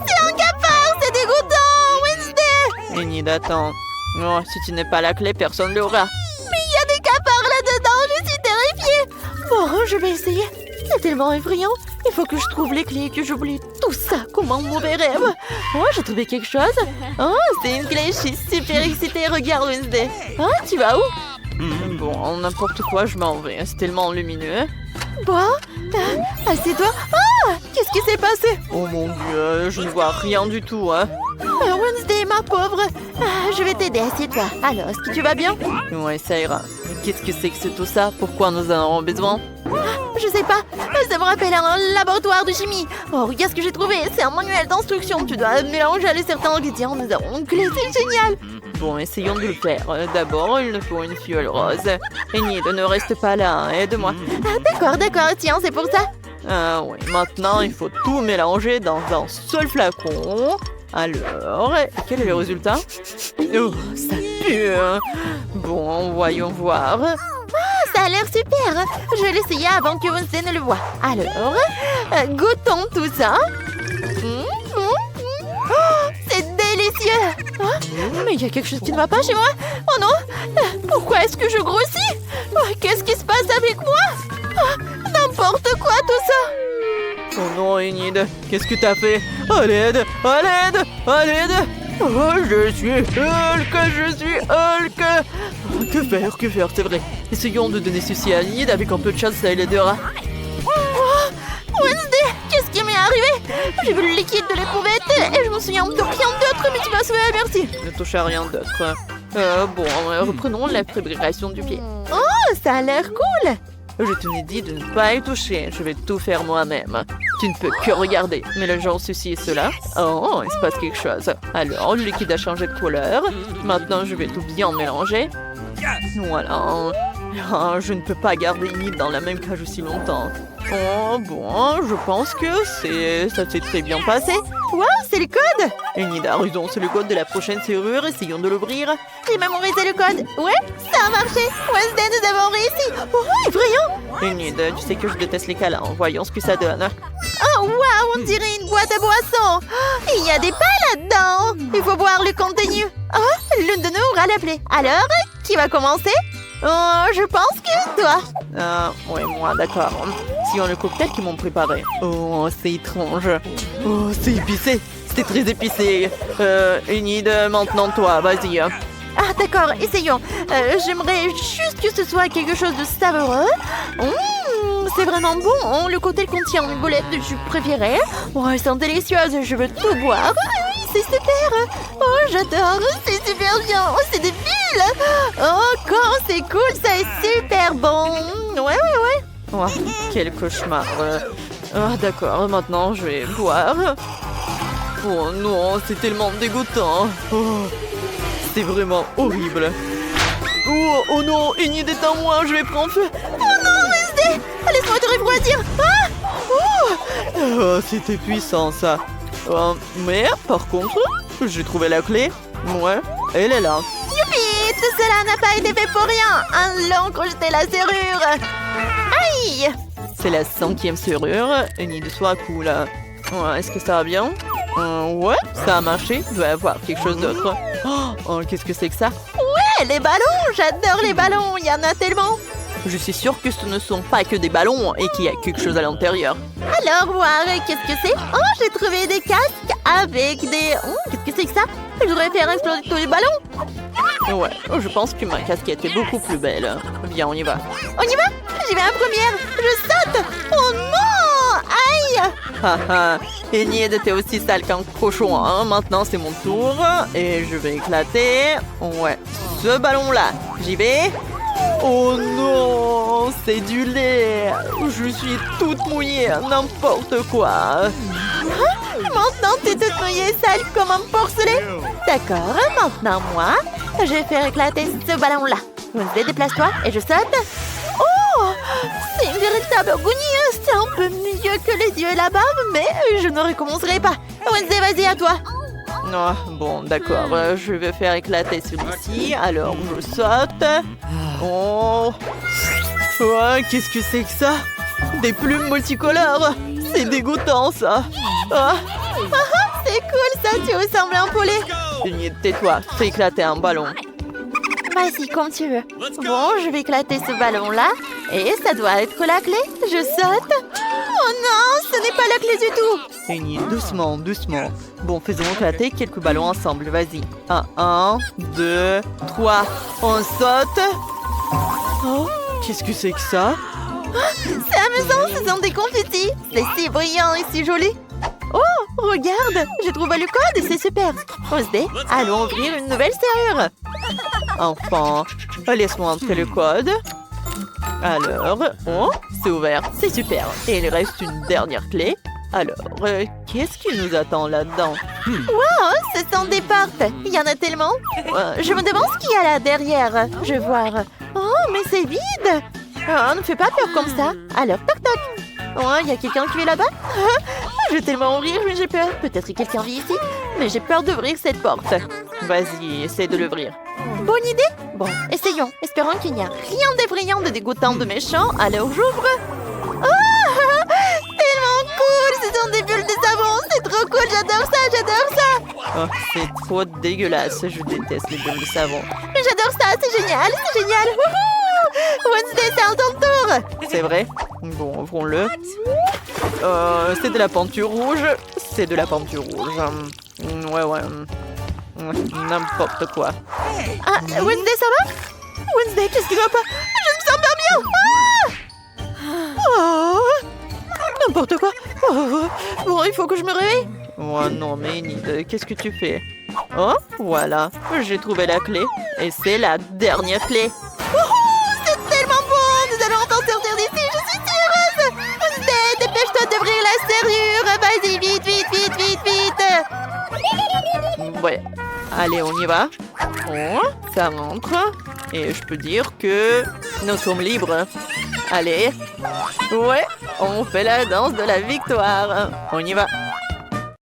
C'est un cafard, c'est dégoûtant, Wednesday. Enid, attends. Oh, si tu n'es pas la clé, personne ne l'aura. Mais il y a des cafards là-dedans, je suis terrifiée. Bon, je vais essayer. C'est tellement effrayant. Il faut que je trouve les clés et que j'oublie tout ça comme un mauvais rêve. Oh, j'ai trouvé quelque chose. Oh, c'est une clé, je suis super excitée. Regarde, Wednesday. Ah, tu vas où? Bon, n'importe quoi, je m'en vais. C'est tellement lumineux. Bon, assieds-toi. Ah, qu'est-ce qui s'est passé? Oh mon Dieu, je ne vois rien du tout, hein. Wednesday, ma pauvre. Ah, je vais t'aider, assieds-toi. Alors, est-ce que tu vas bien? Ouais, ça ira. Qu'est-ce que c'est que tout ça? Pourquoi nous en avons besoin? Je sais pas. Ça me rappelle un laboratoire de chimie. Oh, regarde ce que j'ai trouvé. C'est un manuel d'instruction. Tu dois mélanger certains ingrédients. Nous avons une clé, c'est génial. Bon, essayons de le faire. D'abord, il nous faut une fiole rose. Enid, ne reste pas là, aide-moi. Ah, d'accord, tiens, c'est pour ça. Ah oui, maintenant, il faut tout mélanger dans un seul flacon. Alors, quel est le résultat? Oh, ça pue. Bon, voyons voir. Ça a l'air super. Je vais l'essayer avant que Wednesday ne le voie. Alors, goûtons tout ça. C'est délicieux. Oh, mais il y a quelque chose qui ne va pas chez moi. Oh non. Pourquoi est-ce que je grossis? Qu'est-ce qui se passe avec moi? N'importe quoi tout ça. Oh non, Enid, qu'est-ce que t'as fait? À l'aide! Oh, je suis Hulk! Oh, que faire, c'est vrai. Essayons de donner ceci à Enid, avec un peu de chance, ça l'aidera. Wednesday, qu'est-ce qui m'est arrivé? J'ai vu le liquide de l'éprouvette et je me souviens de rien d'autre, mais tu m'as sauvé, merci. Ne touche à rien d'autre. Bon, reprenons la fabrication du pied. Oh, ça a l'air cool. Je t'ai dit de ne pas y toucher, je vais tout faire moi-même. Tu ne peux que regarder, mais le genre ceci et cela. Oh, il se passe quelque chose. Alors, le liquide a changé de couleur. Maintenant, je vais tout bien mélanger. Voilà. Oh, je ne peux pas garder Enid dans la même cage aussi longtemps. Oh, bon, je pense que ça s'est très bien passé. Wow, c'est le code. Enid a raison, c'est le code de la prochaine serrure. Essayons de l'ouvrir. J'ai mémorisé le code. Ouais, ça a marché. Wednesday, nous avons réussi. Oh, effrayant. Enid, tu sais que je déteste les câlins. Voyons ce que ça donne. Oh, wow, on dirait une boîte à boisson. Il y a des pas là-dedans. Il faut boire le contenu. Oh, l'une de nous aura la plaie. Alors, qui va commencer? Oh, je pense que toi. Ouais, moi, d'accord. Si on le cocktail qu'ils m'ont préparé. Oh, c'est étrange. Oh, c'est épicé. C'était très épicé. Enid, maintenant toi, vas-y. Ah, d'accord, essayons. J'aimerais juste que ce soit quelque chose de savoureux. C'est vraiment bon. Le cocktail contient une bolette de jus préférée. Oh, elles sont délicieuses. Je veux tout boire. C'est super. Oh, j'adore. C'est super bien. Oh, c'est des bulles. Oh, quand c'est cool. Ça est super bon. Ouais. Oh, quel cauchemar. Ah, d'accord, maintenant je vais boire. Oh non, c'est tellement dégoûtant. Oh, c'est vraiment horrible. Oh non, Enid est à moi, je vais prendre feu. Oh non, Wednesday, laisse-moi te refroidir. Oh, c'était puissant ça. Mais par contre, j'ai trouvé la clé. Ouais, elle est là. Youpi, tout cela n'a pas été fait pour rien. Un long crocheté la serrure. Aïe. C'est la 5e serrure. Enid, sois cool. Ouais, est-ce que ça va bien? Ouais, ça a marché. Il doit y avoir quelque chose d'autre. Oh, qu'est-ce que c'est que ça? Ouais, les ballons! J'adore les ballons! Il y en a tellement! Je suis sûre que ce ne sont pas que des ballons et qu'il y a quelque chose à l'intérieur. Alors, voir, qu'est-ce que c'est? Oh, j'ai trouvé des casques avec des... Oh, qu'est-ce que c'est que ça? Je voudrais faire exploser tous les ballons! Ouais, je pense que ma casquette est beaucoup plus belle. Viens, on y va. On y va? J'y vais en première! Je saute! Oh non! Aïe! Haha, Enid, t'es aussi sale qu'un cochon, hein. Maintenant, c'est mon tour et je vais éclater. Ouais, ce ballon-là. J'y vais. Oh non, c'est du lait. Je suis toute mouillée, n'importe quoi. Maintenant, t'es toute mouillée sale comme un porcelet. D'accord, maintenant, moi, je vais faire éclater ce ballon-là. Wednesday, déplace-toi et je saute. Oh! C'est une véritable agonie. C'est un peu mieux que les dieux et la barbe, mais je ne recommencerai pas. Wednesday, vas-y, à toi. Oh, bon, d'accord, je vais faire éclater celui-ci. Alors, je saute. Oh, ouais, qu'est-ce que c'est que ça? Des plumes multicolores. C'est dégoûtant, ça. Ah. C'est cool, ça, tu ressembles à un poulet. Enid, tais-toi, fais éclater un ballon. Vas-y, comme tu veux. Bon, je vais éclater ce ballon-là. Et ça doit être la clé. Je saute. Oh non, ce n'est pas la clé du tout. Enid, doucement, doucement. Bon, faisons éclater quelques ballons ensemble, vas-y. 1, 2, 3. On saute. Oh, qu'est-ce que c'est que ça? C'est amusant, ce sont des confettis. C'est si brillant et si joli. Oh, regarde, j'ai trouvé le code et c'est super. Wednesday, allons ouvrir une nouvelle serrure. Enfin, laisse-moi entrer le code. Alors, oh, c'est ouvert, c'est super. Et il reste une dernière clé. Alors, qu'est-ce qui nous attend là-dedans? Wow, ce sont des portes. Il y en a tellement. Je me demande ce qu'il y a là derrière. Je vais voir. Oh, mais c'est vide. Oh, ne fais pas peur comme ça. Alors, toc toc. Oh, il y a quelqu'un qui est là-bas. Je vais tellement rire, mais j'ai peur. Peut-être que quelqu'un vit ici. Mais j'ai peur d'ouvrir cette porte. Vas-y, essaie de l'ouvrir. Bonne idée. Bon, essayons. Espérons qu'il n'y a rien d'effrayant, de dégoûtant, de méchant. Alors, j'ouvre. Oh, tellement cool. Ce sont des bulles de savon. C'est trop cool. J'adore ça, j'adore ça. Oh, c'est trop dégueulasse. Je déteste les bulles de savon. Mais j'adore ça, c'est génial, c'est génial. Wouhou! Wednesday, c'est à ton tour. C'est vrai? Bon, ouvrons-le. C'est de la peinture rouge. C'est de la peinture rouge. Ouais. N'importe quoi. Ah, Wednesday, ça va? Wednesday, qu'est-ce qui va pas? Je me sens pas bien. Oh, n'importe quoi. Oh, bon, il faut que je me réveille. Oh non, mais Enid, qu'est-ce que tu fais? Oh, voilà. J'ai trouvé la clé. Et c'est la dernière clé. C'est tellement bon. Nous allons enfin sortir d'ici. Je suis si heureuse. Wednesday, dépêche-toi d'ouvrir la serrure. Vas-y, vite, vite, vite, vite, vite. Ouais. Allez, on y va. Oh, ça rentre. Et je peux dire que nous sommes libres. Allez. Ouais, on fait la danse de la victoire. On y va.